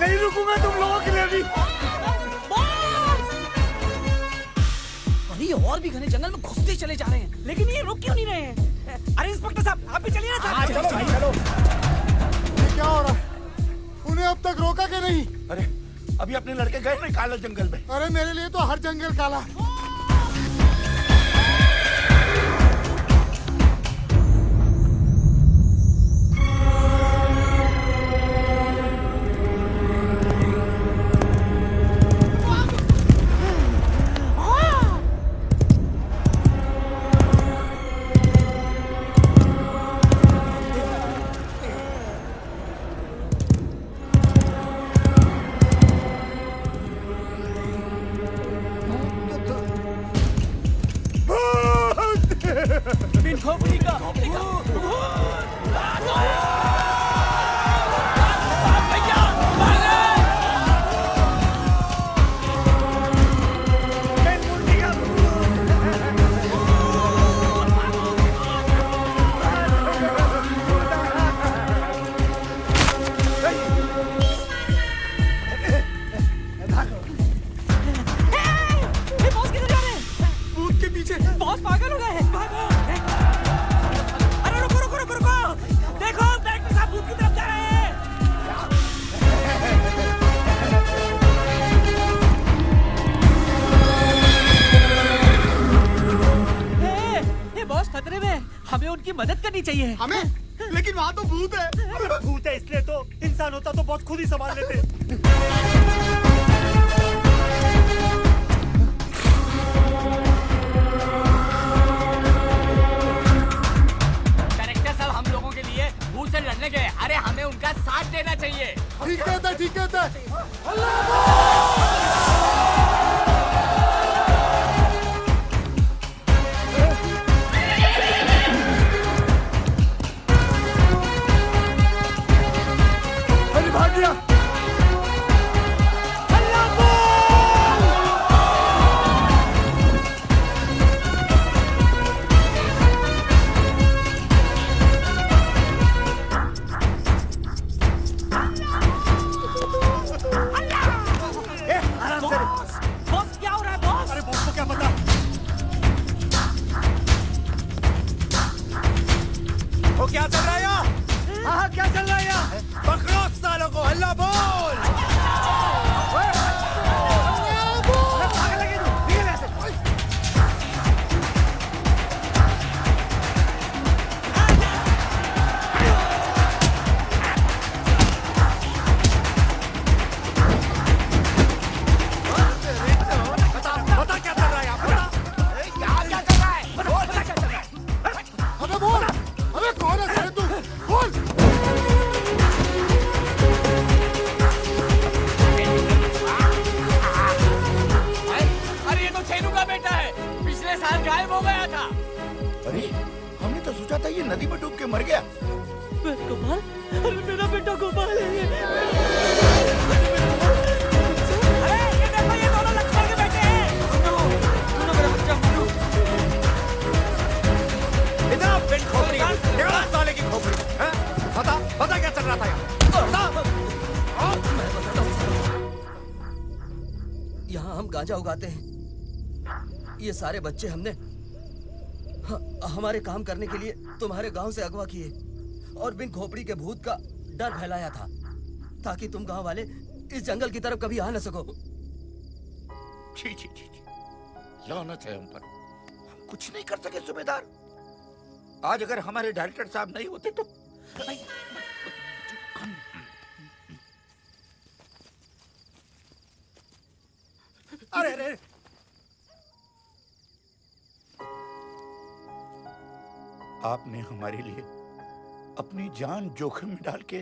नहीं रुकूंगा तुम लोगों के लिए भी। अरे और भी घने जंगल में घुसते चले जा रहे हैं, लेकिन ये रुक क्यों नहीं रहे हैं? अरे इंस्पेक्टर साहब, आप भी चलिए ना साहब। चलो। ये क्या हो रहा है? उन्हें अब तक रोका कि नहीं? अरे अभी अपने लड़के गए ना काला जंगल में। अरे मेरे लिए तो हर जंगल काला। बिन खोपड़ी का बॉस किधर जा रहे हैं? भूत के पीछे बॉस पागल हो गए हैं। भागो! अरे रुको रुको रुको रुको! देखो डायरेक्टर साहब भूत की तरफ जा रहे हैं। ए बॉस खतरे में, हमें उनकी मदद करनी चाहिए। हमें? लेकिन वहाँ तो भूत है। भूत है इसलिए तो, इंसान होता तो बॉस खुद ही संभाल लेते। डायरेक्टर साहब हम लोगों के लिए भूत से लड़ने गए, अरे हमें उनका साथ देना चाहिए। ठीक कहता है, ठीक कहता है। अरे भाग गया। आराम से। बॉस क्या हो रहा है बॉस? अरे बॉस को क्या पता? वो क्या चल रहा है यहाँ? हाँ क्या चल रहा है यहाँ? पकड़ो सालों को, हल्ला बोल। पागल लगे तू, निकल ऐसे। बता क्या चल रहा है यहाँ? क्या कर रहा है? बोल क्या कर रहा है? अबे बोल, अबे कौन है साले तू? बोल। अरे ये तो छेनू का बेटा है, पिछले साल गायब हो गया था। अरे हमने तो सोचा था ये नदी में डूब के मर गया। गोपाल? अरे मेरा बेटा गोपाल है ये। अरे ये देखो, ये दोनों लक्ष्मण के बेटे हैं। सुनो मेरा बच्चा मुन्नू। इधर बिन खोपड़ी, निकालो साले की खोपड़ी। हैं? बता, बता क्या चल रहा था यहाँ? यहाँ हम गांजा उगाते हैं। ये सारे बच्चे हमने हमारे काम करने के लिए तुम्हारे गांव से अगवा किए और बिन खोपड़ी के भूत का डर फैलाया था ताकि तुम गांव वाले इस जंगल की तरफ कभी आ न सको। छी छी छी छी, लानत है हम पर। हम कुछ नहीं कर सके सूबेदार। आज अगर हमारे डायरेक्टर साहब नहीं होते तो अरे अरे आपने हमारे लिए अपनी जान जोखिम में डाल के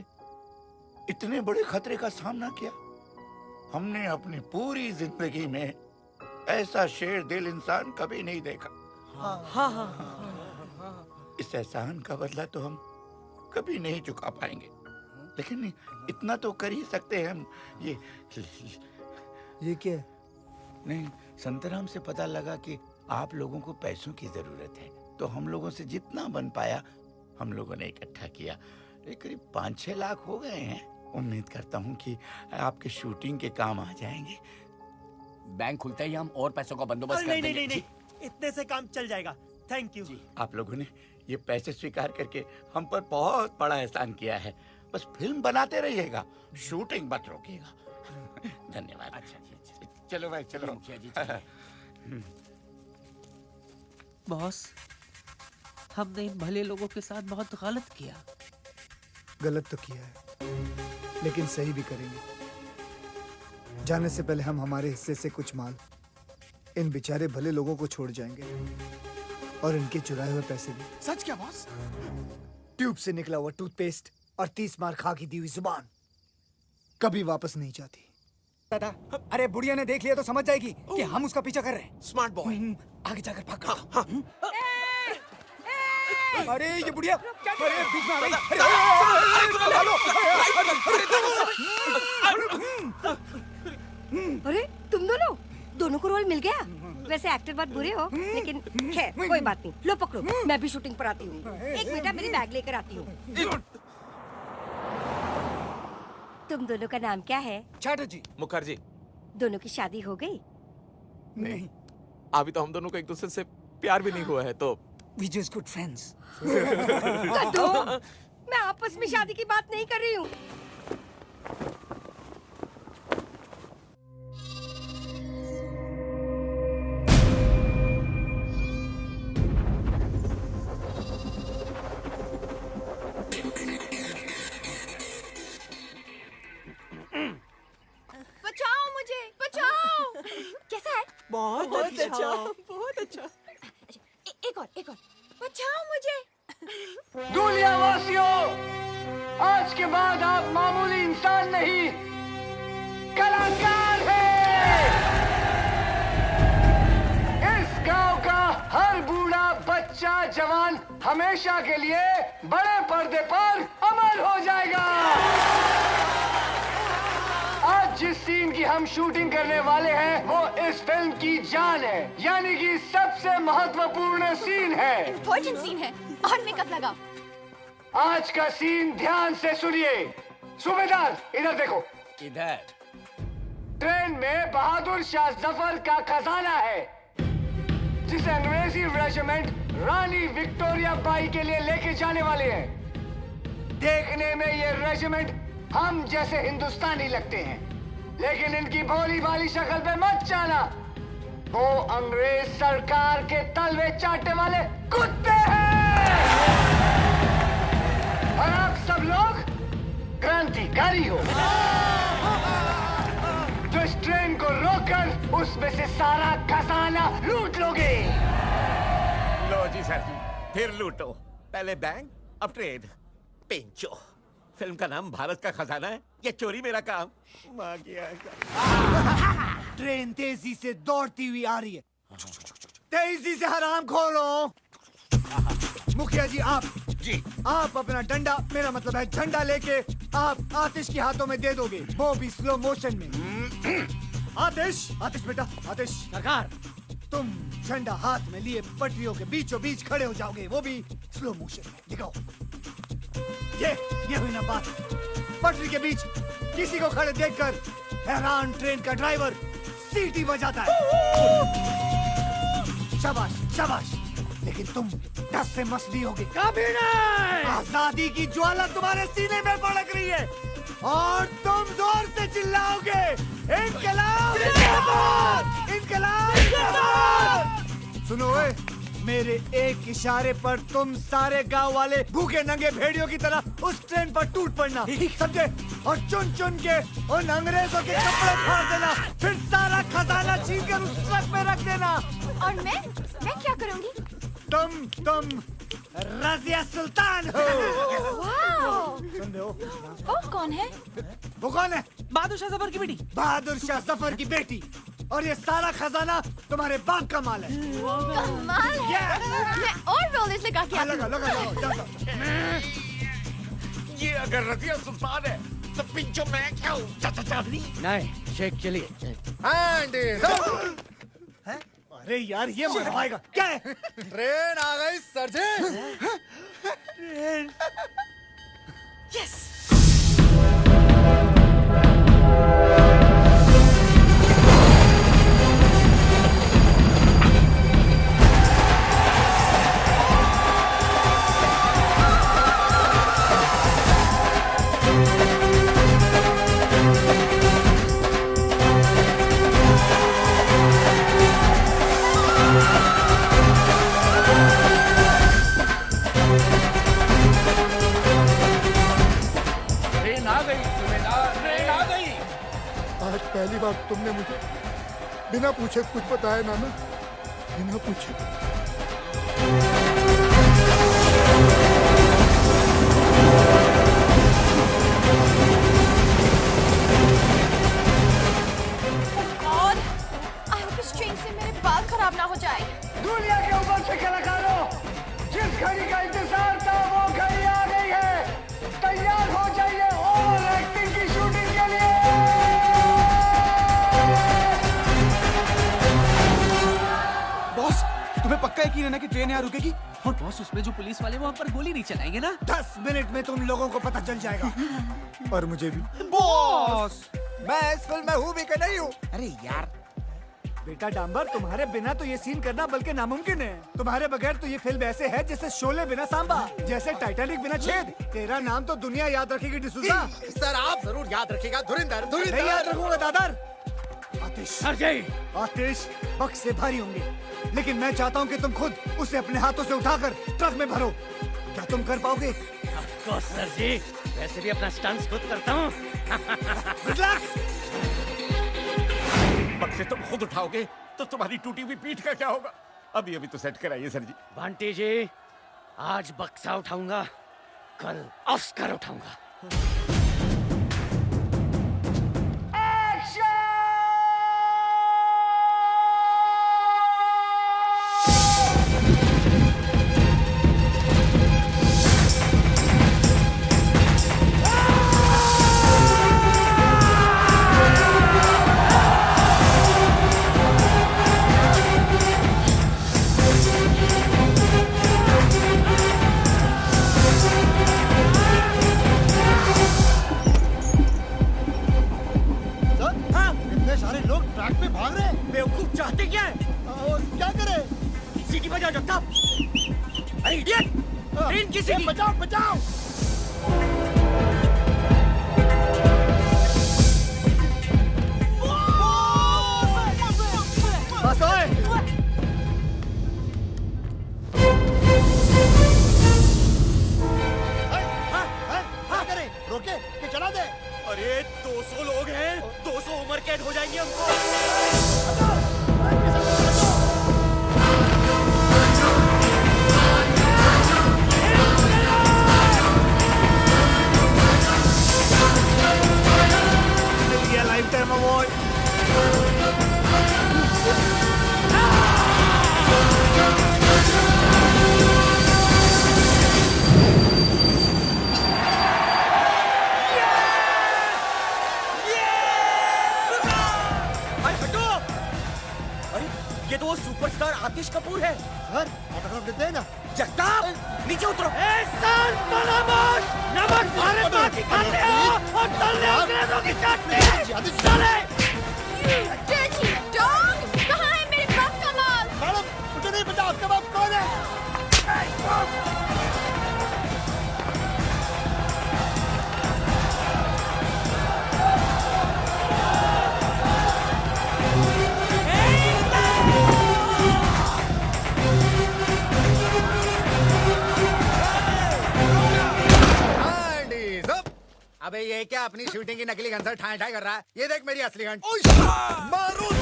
इतने बड़े खतरे का सामना किया। हमने अपनी पूरी जिंदगी में ऐसा शेर दिल इंसान कभी नहीं देखा। इस एहसान का बदला तो हम कभी नहीं चुका पाएंगे, लेकिन इतना तो कर ही सकते हैं हम। ये क्या? नहीं, संतराम से पता लगा कि आप लोगों को पैसों की जरूरत है, तो हम लोगों से जितना बन पाया हम लोगों ने इकट्ठा किया। ये करीब 5-6 लाख हो गए हैं। उम्मीद करता हूँ कि आपके शूटिंग के काम आ जाएंगे। बैंक खुलते ही हम और पैसों का बंदोबस्त कर नहीं देंगे। नहीं नहीं नहीं, इतने से काम चल जाएगा। Thank you. आप लोगों ने ये पैसे स्वीकार करके हम पर बहुत बड़ा एहसान किया है। बस फिल्म बनाते रहिएगा, शूटिंग मत रोकिएगा। धन्यवाद। अच्छा, चलो भाई चलो। मुखिया जी बॉस, हमने इन भले लोगों के साथ बहुत गलत किया। गलत तो किया है, लेकिन सही भी करेंगे। जाने से पहले हम हमारे हिस्से से कुछ माल इन बेचारे भले लोगों को छोड़ जाएंगे, और इनके चुराए हुए पैसे भी। सच क्या बॉस? ट्यूब से निकला हुआ टूथपेस्ट और 30 मार खा की दी हुई जुबान कभी वापस नहीं जाती। दादा, अरे बुढ़िया ने देख लिया तो समझ जाएगी कि हम उसका पीछा कर रहे हैं। स्मार्ट बॉय, आगे जाकर भाग। अरे ये बुढ़िया, अरे बीच में आ गई। अरे तुम दोनों को रोल मिल गया। वैसे एक्टर बहुत बुरे हो, लेकिन खैर कोई बात नहीं। लो पकड़ो, मैं भी शूटिंग पर आती हूँ। एक मिनट, मेरी बैग लेकर आती हूँ। तुम दोनों का नाम क्या है? चैटर्जी। मुखर्जी। दोनों की शादी हो गई? नहीं, अभी तो हम दोनों को एक दूसरे से प्यार भी नहीं हुआ है, तो We just good friends. कद्दू, मैं आपस में शादी की बात नहीं कर रही हूँ। बचाओ मुझे, बचाओ। कैसा है? बहुत अच्छा, बहुत अच्छा। एक और बचाओ मुझे। दूलिया वासियों, आज के बाद आप मामूली इंसान नहीं, कलाकार हैं। इस गांव का हर बूढ़ा बच्चा जवान हमेशा के लिए बड़े पर्दे पर अमर हो जाएगा। आज जिस सीन की हम शूटिंग करने वाले हैं वो इस फिल्म की जान है, यानी कि सबसे महत्वपूर्ण सीन है। इम्पोर्टेंट सीन है और मेकअप लगा। आज का सीन ध्यान से सुनिए। सूबेदार इधर देखो। इधर ट्रेन में बहादुर शाह जफर का खजाना है, जिसे अंग्रेजी रेजिमेंट रानी विक्टोरिया बाई के लिए लेके जाने वाले हैं। देखने में ये रेजिमेंट हम जैसे हिंदुस्तानी लगते हैं, लेकिन इनकी भोली भाली शक्ल पे मत जाना। वो अंग्रेज सरकार के तलवे चाटने वाले कुत्ते हैं। और आप सब लोग क्रांतिकारी हो, जो इस ट्रेन को रोककर उसमें से सारा खजाना लूट लोगे। लो जी सर जी, फिर लूटो। पहले बैंक, अब ट्रेन। पेंचो, फिल्म का नाम भारत का खजाना है, ये चोरी मेरा काम। माँ की आज्ञा। ट्रेन तेजी से दौड़ती हुई आ रही है। तेजी से हराम खोलो। मुखिया जी, आप अपना डंडा, मेरा मतलब है झंडा लेके आप आतिश के हाथों में दे दोगे, वो भी स्लो मोशन में। आतिश बेटा, आतिश सरकार, तुम झंडा हाथ में लिए पटरियों के बीचों बीच खड़े हो जाओगे, वो भी स्लो मोशन में। दिखाओ। ये हुई ना बात। पटरी के बीच किसी को खड़े देखकर हैरान ट्रेन का ड्राइवर सीटी बजाता है। शाबाश शाबाश, लेकिन तुम डर से मसली होगे। कभी नहीं। आजादी की ज्वाला तुम्हारे सीने में भड़क रही है और तुम जोर से चिल्लाओगे, इनकलाब जिंदाबाद, इनकलाब जिंदाबाद। सुनो मेरे एक इशारे पर तुम सारे गांव वाले भूखे नंगे भेड़ियों की तरह उस ट्रेन पर टूट पड़ना, समझे? और चुन चुन के उन अंग्रेजों के कपड़े फाड़ देना, फिर सारा खजाना छीन कर उस ट्रक में रख देना। और मैं क्या करूंगी? तुम रजिया सुल्तान हो। वाह! सुन रहे हो? वो कौन है? वो कौन है? बहादुर शाह जफर की बेटी। बहादुर शाह जफर की बेटी। और ये सारा खजाना तुम्हारे बाप का माल है। कमाल है। मैं और रोलेस लगा के लगा। ये अगर रजिया सुल्तान है तो पिंचो मैं क्या हूँ? नहीं, शेख चलिए। अरे यार, ये मरवाएगा क्या है? ट्रेन आ गई सर जी। यस। ट्रेन आ गई सूबेदार, ट्रेन आ गई। आज पहली बार तुमने मुझे बिना पूछे कुछ बताया नाना, बिना पूछे। गॉड, आई होप इस ट्रेन से मेरे बाल खराब ना हो जाए। दुनिया के ऊपर से कलाकारों, जिस घड़ी का इंतजार था वो घड़ी आ गई है। तैयार हो जाइए ओवर एक्टिंग की शूटिंग के लिए। बॉस, तुम्हें पक्का यकीन है ना कि ट्रेन यहाँ रुकेगी? और बॉस, उसमें जो पुलिस वाले वहाँ पर गोली नहीं चलाएंगे ना? 10 मिनट में तुम लोगों को पता चल जाएगा। और मुझे भी। बॉस, मैं इस फिल्म में हूँ भी कि नहीं हूँ? अरे यार, बेटा डांबर, तुम्हारे बिना तो ये सीन करना बल्कि नामुमकिन है। तुम्हारे बगैर तो ये फिल्म ऐसे है जैसे शोले बिना सांबा, जैसे टाइटैनिक बिना छेद। तेरा नाम तो दुनिया याद रखेगी डिसूजा। सर आप जरूर याद रखिएगा। धुरिंदर, नहीं याद रखूंगा दादर। आतिश, अजय, आतिश बक्स से भारी होंगे, लेकिन मैं चाहता हूँ कि तुम खुद उसे अपने हाथों से उठाकर ट्रक में भरो। क्या तुम कर पाओगे? सर जी, वैसे भी अपना स्टंट्स खुद करता हूँ। बक्से तुम खुद उठाओगे तो तुम्हारी टूटी हुई पीठ का क्या होगा? अभी अभी तो सेट कराइए सर जी। बंटी जी, आज बक्सा उठाऊंगा, कल ऑस्कर उठाऊंगा। ट्रेन किसी की बचाओ बचाओ। बस ओए। क्या करें? रोके कि चला दे? अरे 200 लोग हैं, 200 उम्र कैद हो जाएंगे हमको। Lifetime award. ये तो वो सुपरस्टार आतिश कपूर है। सर ऑटोग्राफ देते हैं ना। जगताप, नीचे उतरो। नमक भारत माँ की खाते हो और तलने अंग्रेजों की चटनी। चले। You dirty dog! कहाँ है मेरे बाप का माल? मैडम, मुझे नहीं पता आपका बाप कौन है। अबे ये क्या अपनी शूटिंग की नकली गन से ठाई ठाई कर रहा है? ये देख मेरी असली गन। मारो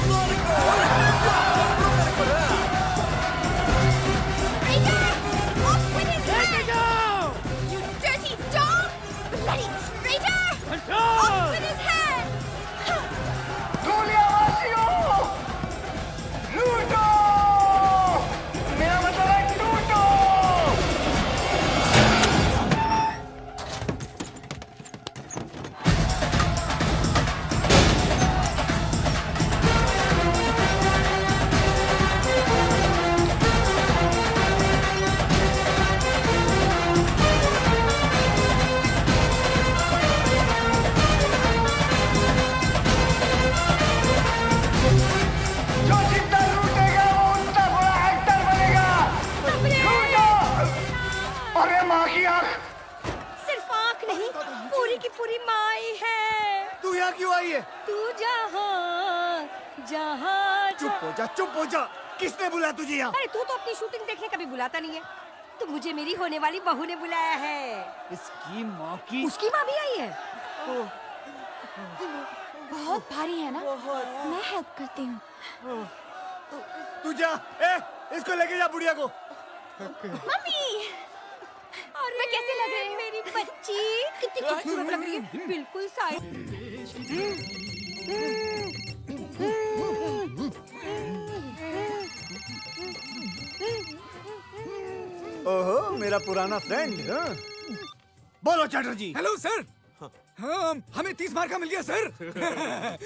You dirty dog! Bloody traitor! Off with his head! दुनियावासियों, लूटो! मेरा मतलब है लूटो! जहाँ चुप हो जा। किसने बुलाया तुझे यहाँ? अरे तू तो अपनी शूटिंग देखने कभी बुलाता नहीं है। तो मुझे मेरी होने वाली बहू ने बुलाया है। इसकी माँ की। उसकी माँ भी आई है। बहुत भारी है ना? मैं हेल्प करती हूँ। तू जा, इसको लेके जा बुढ़िया को। मम्मी, मैं कैसे लग रही हूँ? मेरी बच्ची कितनी खूबसूरत लग रही है, बिल्कुल ओहो, मेरा पुराना फ्रेंड। बोलो चैटर्जी। Hello sir. हाँ, हमें 30 मार्का मिल गया सर।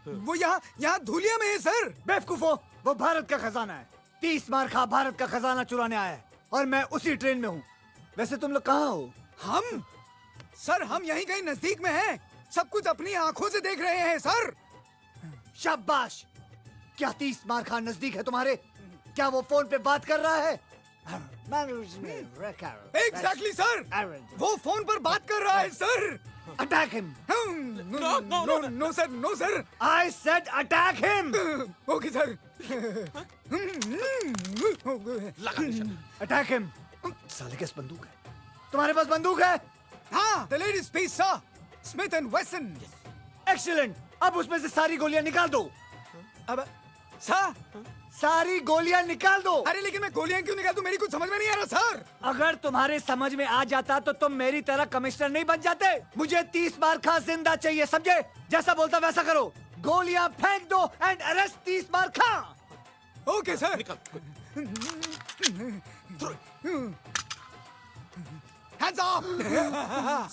वो यहाँ धूलिया में है सर। बेवकूफो, वो भारत का खजाना है। 30 मार्का भारत का खजाना चुराने आया है और मैं उसी ट्रेन में हूँ। वैसे तुम लोग कहाँ हो? हम सर, हम यहीं कहीं नजदीक में हैं। सब कुछ अपनी आंखों से देख रहे हैं सर। शाबाश। क्या 30 मार्का नजदीक है तुम्हारे? क्या वो फोन पे बात कर रहा है? एग्जैक्टली सर, वो फोन पर बात कर रहा है sir. Attack him. No sir, no sir. I said attack him. Okay sir. Attack him. साले के पास बंदूक है। तुम्हारे पास बंदूक है? हाँ, the ladies piece sir, Smith and Wesson. Excellent. अब उसमें से सारी गोलियां निकाल दो। अब सर, सारी गोलियां निकाल दो। अरे लेकिन मैं गोलियां क्यों निकाल दूं? मेरी कुछ समझ में नहीं आ रहा सर। अगर तुम्हारे समझ में आ जाता तो तुम मेरी तरह कमिश्नर नहीं बन जाते। मुझे 30 मार्का जिंदा चाहिए, समझे? जैसा बोलता वैसा करो। गोलियां फेंक दो एंड अरेस्ट 30 मार्का। Okay sir. Hands up!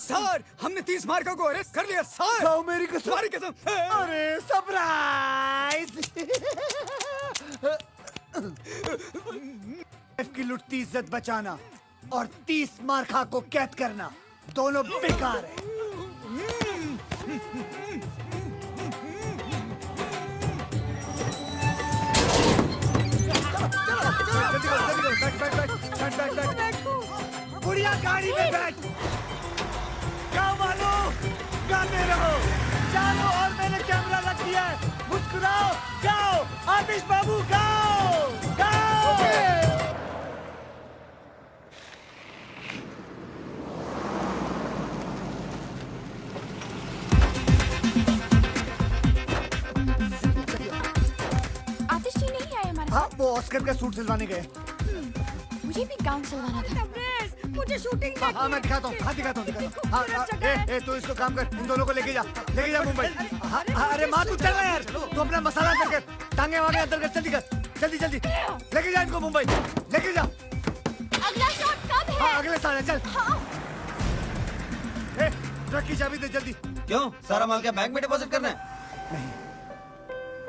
Sir, हमने 30 मार्का को अरेस्ट कर लिया सर। खाओ मेरी कसम। तुम्हारी कसम। अरे सरप्राइज। की लुटती इज्जत बचाना और 30 मार्का को कैद करना दोनों बेकार है। बुढ़िया गाड़ी में बैठ। गाओ वालों, गाते रहो, चलो। और मैंने कैमरा रख दिया है। मुस्कुराओ, गाओ। आतिश बाबू गाओ, गाओ। आतिश जी नहीं आए हमारे हाँ, वो ऑस्कर का सूट सिलवाने गए। मुझे भी गाउन सिलवाना था। मुझे शूटिंग हाँ, मैं दिखाता हूँ। हाँ, दिखाता हूँ। हाँ, तू इसको काम कर, इन दोनों को लेके जा मुंबई। अरे माँ, तू चल रहा है यार। तू अपना मसाला अंदर कर, टांगे वांगे अंदर कर, जल्दी कर, जल्दी लेके जा इनको मुंबई, लेके जा। अगला शॉट कब है? हाँ, अगले साल है, चल। हाँ। ट्रक की चाबी दे जल्दी। क्यों? सारा माल क्या बैंक में डिपॉजिट करना है? नहीं,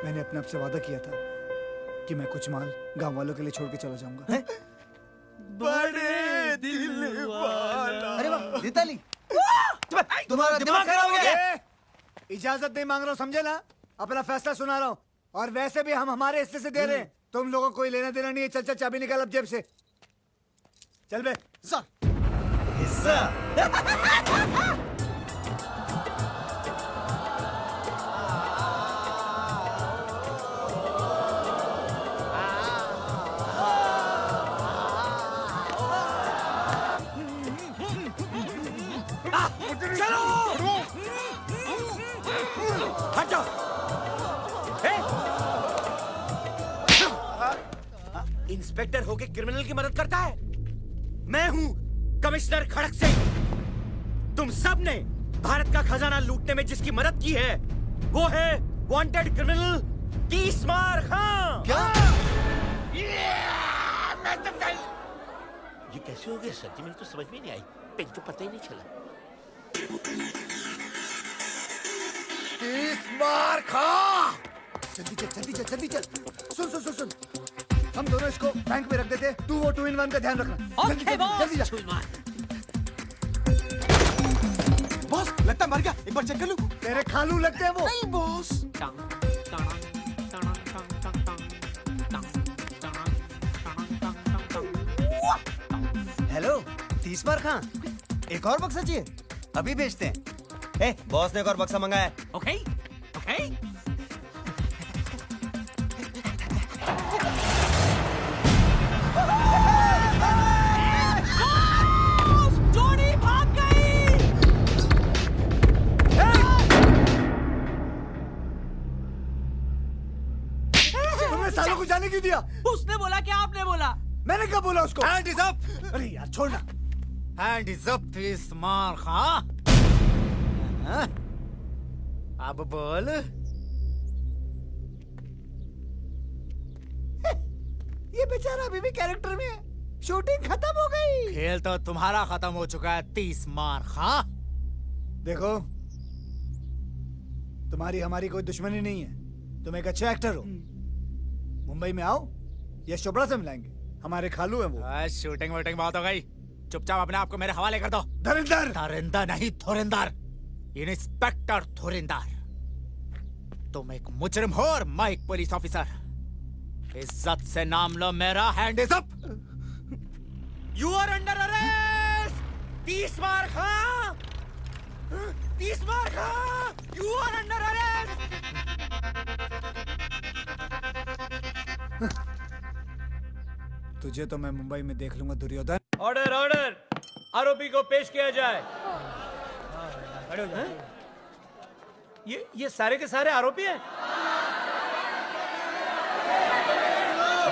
मैंने अपने आप से वादा किया था कि मैं कुछ माल गांव वालों के लिए छोड़ के चला जाऊंगा। बड़े दिल वाला। अरे वाह, दीताली, तुम्हारा दिमाग खराब हो गया। इजाजत नहीं मांग रहा हूँ, समझे ना? अपना फैसला सुना रहा हूँ। और वैसे भी हम हमारे हिस्से से दे रहे हैं। तुम लोगों को कोई लेना देना नहीं है। चल चल, चाबी निकाल अब जेब से। चल बे। हिस्सा। हट जाओ। इंस्पेक्टर होके क्रिमिनल की मदद करता है? मैं हूँ कमिश्नर खड़क सिंह। तुम सब ने भारत का खजाना लूटने में जिसकी मदद की है वो है वांटेड क्रिमिनल 30 मार्का। क्या? ये कैसे हो गया सर जी? मुझे तो समझ में नहीं आई। पेन तो पता ही नहीं चला। 30 मार्का। जल्दी चल, जल्दी चल, जल्दी चल। सुन सुन सुन सुन, हम दोनों इसको बैंक में रख देते। तू वो 2-in-1 का ध्यान रखना। जल्दी जल्दी जा। बॉस, लगता है मर गया। एक बार चेक कर लूं। तेरे खालू लगते हैं वो। नहीं बॉस। हेलो, 30 मार्का। एक और बक्सा चाहिए? अभी भेजते हैं। बॉस ने एक और बक्सा मंगाया है। Okay okay. बोला क्या आपने बोला? मैंने कब बोला उसको? Hand is up. अरे यार छोड़ना। हैंड इज अप तीस मार खा। अब बोल। ये बेचारा अभी भी कैरेक्टर में है। शूटिंग खत्म हो गई। खेल तो तुम्हारा खत्म हो चुका है तीस मार खा। देखो, तुम्हारी हमारी कोई दुश्मनी नहीं है। तुम एक अच्छे एक्टर हो। मुंबई में आओ, यश चोपड़ा से मिलाएंगे। हमारे खालू हैं वो। शूटिंग वूटिंग बहुत हो गई। चुपचाप अपने आप को मेरे हवाले कर दो। धुरिंदर। धुरिंदर नहीं, धुरिंदर। इंस्पेक्टर धुरिंदर। तुम एक मुजरिम हो और मैं एक पुलिस ऑफिसर। इज्जत से नाम लो मेरा। Hand is up. You are under arrest. 30 मार खा। 30 मार खा। You are under arrest. तुझे तो मैं मुंबई में देख लूंगा दुर्योधन। ऑर्डर ऑर्डर, आरोपी को पेश किया जाए। ये सारे के सारे आरोपी हैं?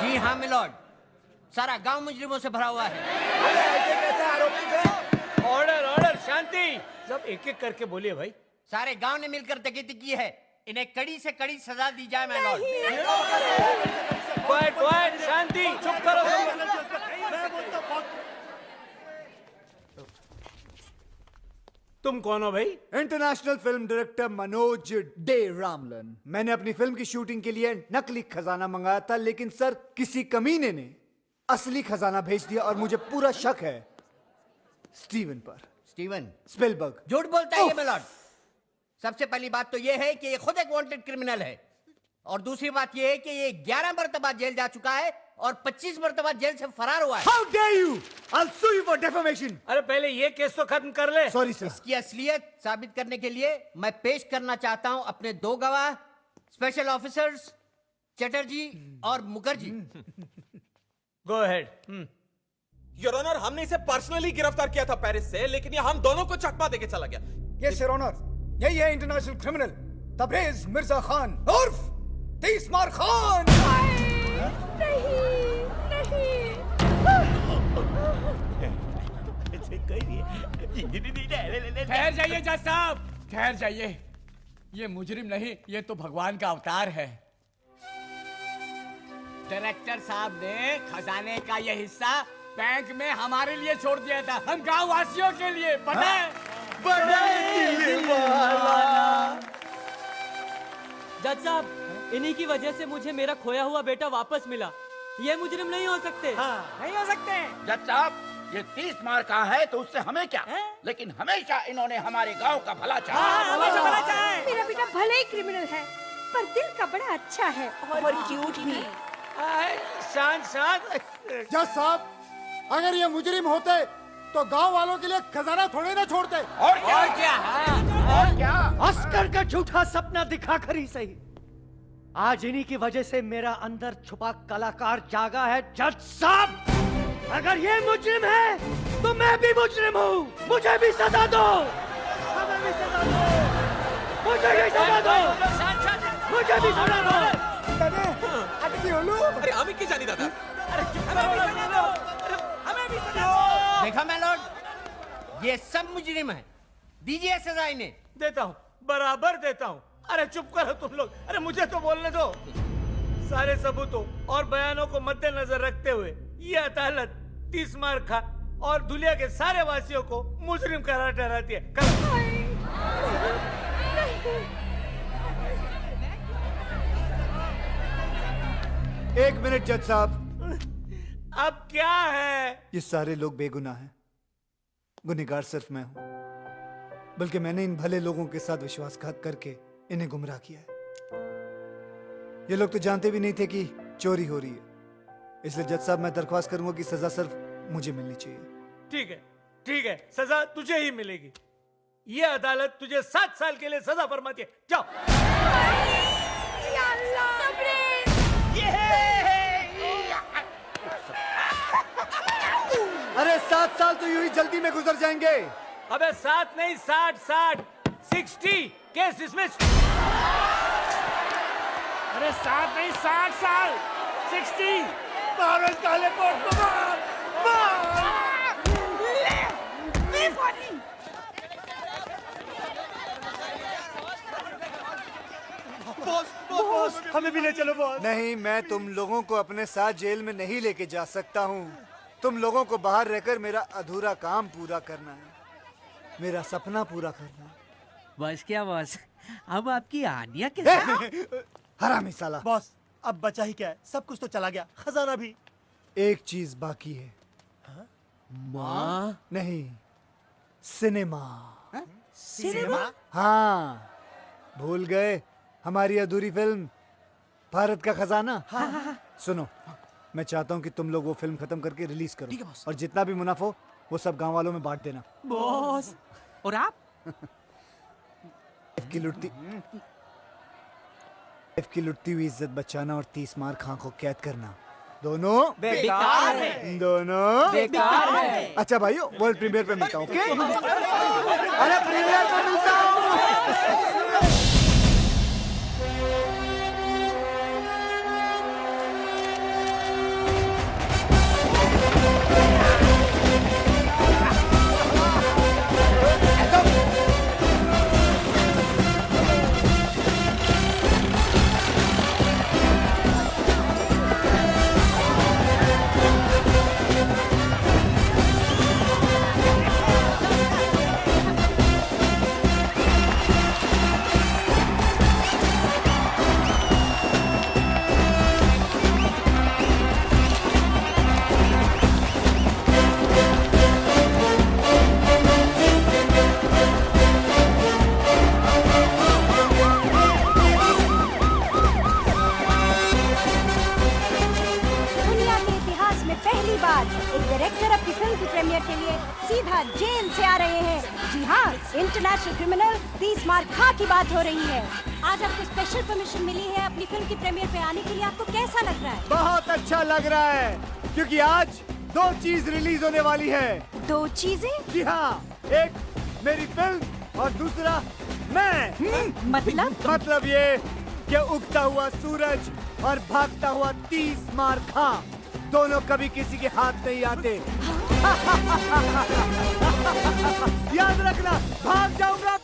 जी हाँ मिलॉर्ड, सारा गांव मुजरिमों से भरा हुआ है। ऐसे कैसे आरोपी थे? ऑर्डर ऑर्डर, शांति। सब एक एक करके बोलिए भाई। सारे गांव ने मिलकर तकीती की है। इन्हें कड़ी से कड़ी सजा दी जाए मिलॉर्ड। क्वाइट क्वाइट, शांति, चुप करो। तुम कौन हो भाई? International film director Manoj De Ramlan. मैंने अपनी फिल्म की शूटिंग के लिए नकली खजाना मंगाया था, लेकिन सर किसी कमीने ने असली खजाना भेज दिया और मुझे पूरा शक है स्टीवन पर। Steven Spielberg. झूठ बोलता है ये मिलॉर्ड। सबसे पहली बात तो ये है कि ये खुद एक वांटेड क्रिमिनल है, और दूसरी बात ये है कि ये 11 मरतबा जेल जा चुका है और 25 मरतबा जेल से फरार हुआ है। How dare you? I'll sue you for defamation. अरे पहले ये केस तो खत्म कर ले। Sorry sir. इसकी असलियत साबित करने के लिए मैं पेश करना चाहता हूं अपने 2 गवाह, स्पेशल ऑफिसर्स चटर्जी और Mukherjee. Go ahead. Your honour, हमने इसे पर्सनली गिरफ्तार किया था पेरिस से, लेकिन ये हम दोनों को चकमा देके चला गया। यस योर ऑनर, यही है इंटरनेशनल क्रिमिनल तबरेज मिर्जा खान उर्फ 30 मार खान। ठहर जाइए जज साहब, ठहर जाइए। ये मुजरिम नहीं, ये तो भगवान का अवतार है। डायरेक्टर साहब ने खजाने का ये हिस्सा बैंक में हमारे लिए छोड़ दिया था, हम गांव वासियों के लिए। पता है? जज साहब, इन्हीं की वजह से मुझे मेरा खोया हुआ बेटा वापस मिला। ये मुजरिम नहीं हो सकते। नहीं हो सकते। जज साहब, ये 30 मार का है तो उससे हमें क्या, लेकिन हमेशा इन्होंने हमारे गांव का भला चाहा। मेरा बेटा भले ही क्रिमिनल है, पर दिल का बड़ा अच्छा है और क्यूट भी। शांत शांत। जज साहब, अगर ये मुजरिम होते तो गांव वालों के लिए खजाना थोड़े ना छोड़ते। और क्या? अस्कर का झूठा सपना दिखाकर ही सही, आज इन्हीं की वजह से मेरा अंदर छुपा कलाकार जागा है। जज साहब, अगर ये मुजरिम है तो मैं भी मुजरिम हूँ। मुझे भी सजा दो, मुझे भी सजा दो, मुझे भी सजा दो, मुझे भी सजा दो। अरे अभी की जानी दादा। देखा मैलॉर्ड, ये सब मुजरिम है। दीजिए सजा इन्हें। देता हूँ, बराबर देता हूँ। अरे चुप करो तुम लोग। अरे मुझे तो बोलने दो। सारे सबूतों और बयानों को मद्देनजर रखते हुए ये अदालत 30 मार खा और दुनिया के सारे वासियों को मुजरिम करार ठहराती है। एक मिनट जज साहब। अब क्या है? ये सारे लोग बेगुनाह हैं, गुनहगार सिर्फ मैं हूं। बल्कि मैंने इन भले लोगों के साथ विश्वासघात करके इन्हें गुमराह किया है। ये लोग तो जानते भी नहीं थे कि चोरी हो रही है। इसलिए जज साहब, मैं दरख्वास्त करूंगा कि सजा सिर्फ मुझे मिलनी चाहिए। ठीक है, ठीक है, सजा तुझे ही मिलेगी। ये अदालत तुझे 7 साल के लिए सजा फरमाती है। जाओ। अरे 7 साल तो यूं ही जल्दी में गुजर जाएंगे। अबे 7 नहीं, 60 60 केस डिसमिस्ड। अरे 7 नहीं 60 साल 60 मारो इस काले कोट को, मार मार। बॉस हमें भी ले चलो बॉस। नहीं, मैं तुम लोगों को अपने साथ जेल में नहीं लेके जा सकता हूँ। तुम लोगों को बाहर रहकर मेरा अधूरा काम पूरा करना है, मेरा सपना पूरा करना है। बस क्या बॉस, अब आपकी आनिया के साथ हरामी साला। बॉस अब बचा ही क्या है, सब कुछ तो चला गया, खजाना भी। एक चीज बाकी है। माँ? नहीं, सिनेमा। सिनेमा? हाँ, भूल गए हमारी अधूरी फिल्म भारत का खजाना। सुनो, मैं चाहता हूँ कि तुम लोग वो फिल्म खत्म करके रिलीज करो, और जितना भी मुनाफा हो वो सब गांव वालों में बांट देना। बॉस और आप? की लुटती हुई इज्जत बचाना और 30 मार खां को कैद करना, दोनों बेकार है। दोनों बेकार है। अच्छा भाइयों, वर्ल्ड प्रीमियर पे मिलता हूँ, ओके? अरे प्रीमियर पे मिलता हूँ। इंटरनेशनल क्रिमिनल 30 मार खां की बात हो रही है। आज आपको स्पेशल परमिशन मिली है अपनी फिल्म की प्रीमियर पे आने के लिए। आपको कैसा लग रहा है? बहुत अच्छा लग रहा है, क्योंकि आज 2 चीज रिलीज होने वाली है। 2 चीजें? जी हाँ, एक मेरी फिल्म और दूसरा मैं। मतलब ये कि उगता हुआ सूरज और भागता हुआ 30 मार खां दोनों कभी किसी के हाथ नहीं आते। याद रखना, भाग जाऊंगा।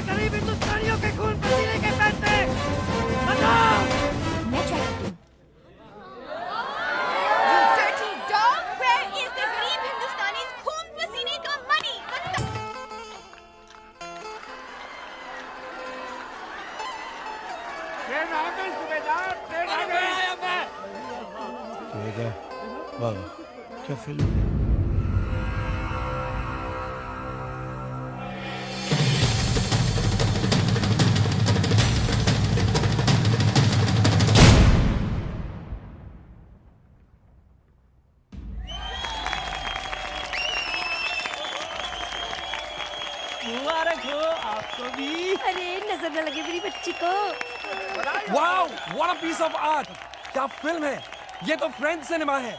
गरीब हिंदुस्तानियों के खून पसीने के पैसे बताओ। मैं चाहती हूँ। You dirty dog! Where is the गरीब हिंदुस्तानी's खून पसीने का money? ट्रेन आ गई सुबेदार, ट्रेन आ गई। वाह, क्या फिल्म है। मुबारक हो आपको भी। अरे नजर न लगे मेरी बच्ची को। Wow, what a piece of art! क्या फिल्म है! ये तो फ्रेंच सिनेमा है।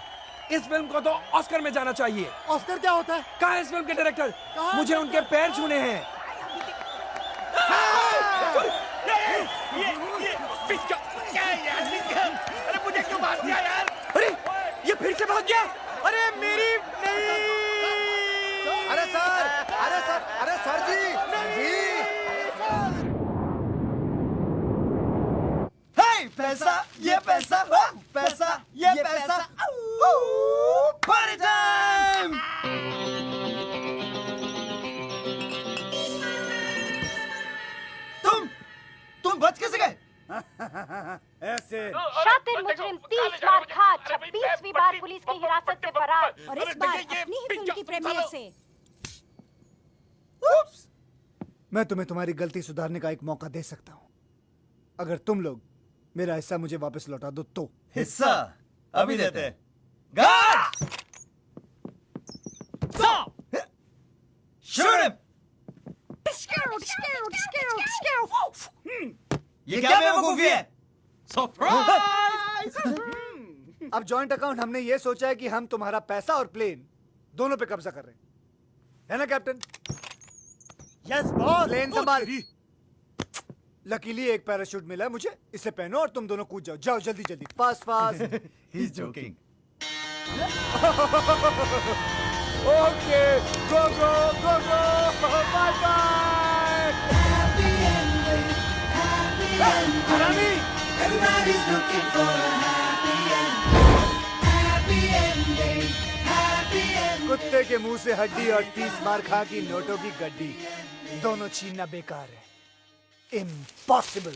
इस फिल्म को तो ऑस्कर में जाना चाहिए। ऑस्कर क्या होता है? कहाँ है इस फिल्म के डायरेक्टर? मुझे उनके पैर छूने हैं। अरे मुझे क्यों मार दिया यार? अरे ये फिर से भाग गया। अरे मेरी नहीं। अरे सर, अरे सर, अरे सर जी, हे पैसा, ये पैसा, पैसा, ये पैसा। Party time. मैं तुम्हें तुम्हारी गलती सुधारने का एक मौका दे सकता हूं, अगर तुम लोग मेरा हिस्सा मुझे वापस लौटा दो तो। हिस्सा अभी देते हैं। ये क्या बेवकूफी है? अब जॉइंट अकाउंट हमने ये सोचा है कि हम तुम्हारा पैसा और प्लेन दोनों पे कब्जा कर रहे हैं, है ना कैप्टन? Yes boss. प्लेन संभाल। लकीली एक पैराशूट मिला है मुझे, इसे पहनो और तुम दोनों कूद जाओ। जाओ जल्दी जल्दी, fast fast. He is joking. Okay, go go go go, bye bye. हरामी, Everybody's looking for a happy ending. Happy ending. Happy ending. कुत्ते के मुंह से हड्डी और 30 मार खा की नोटों की गड्डी, दोनों छीनना बेकार है, इम्पॉसिबल।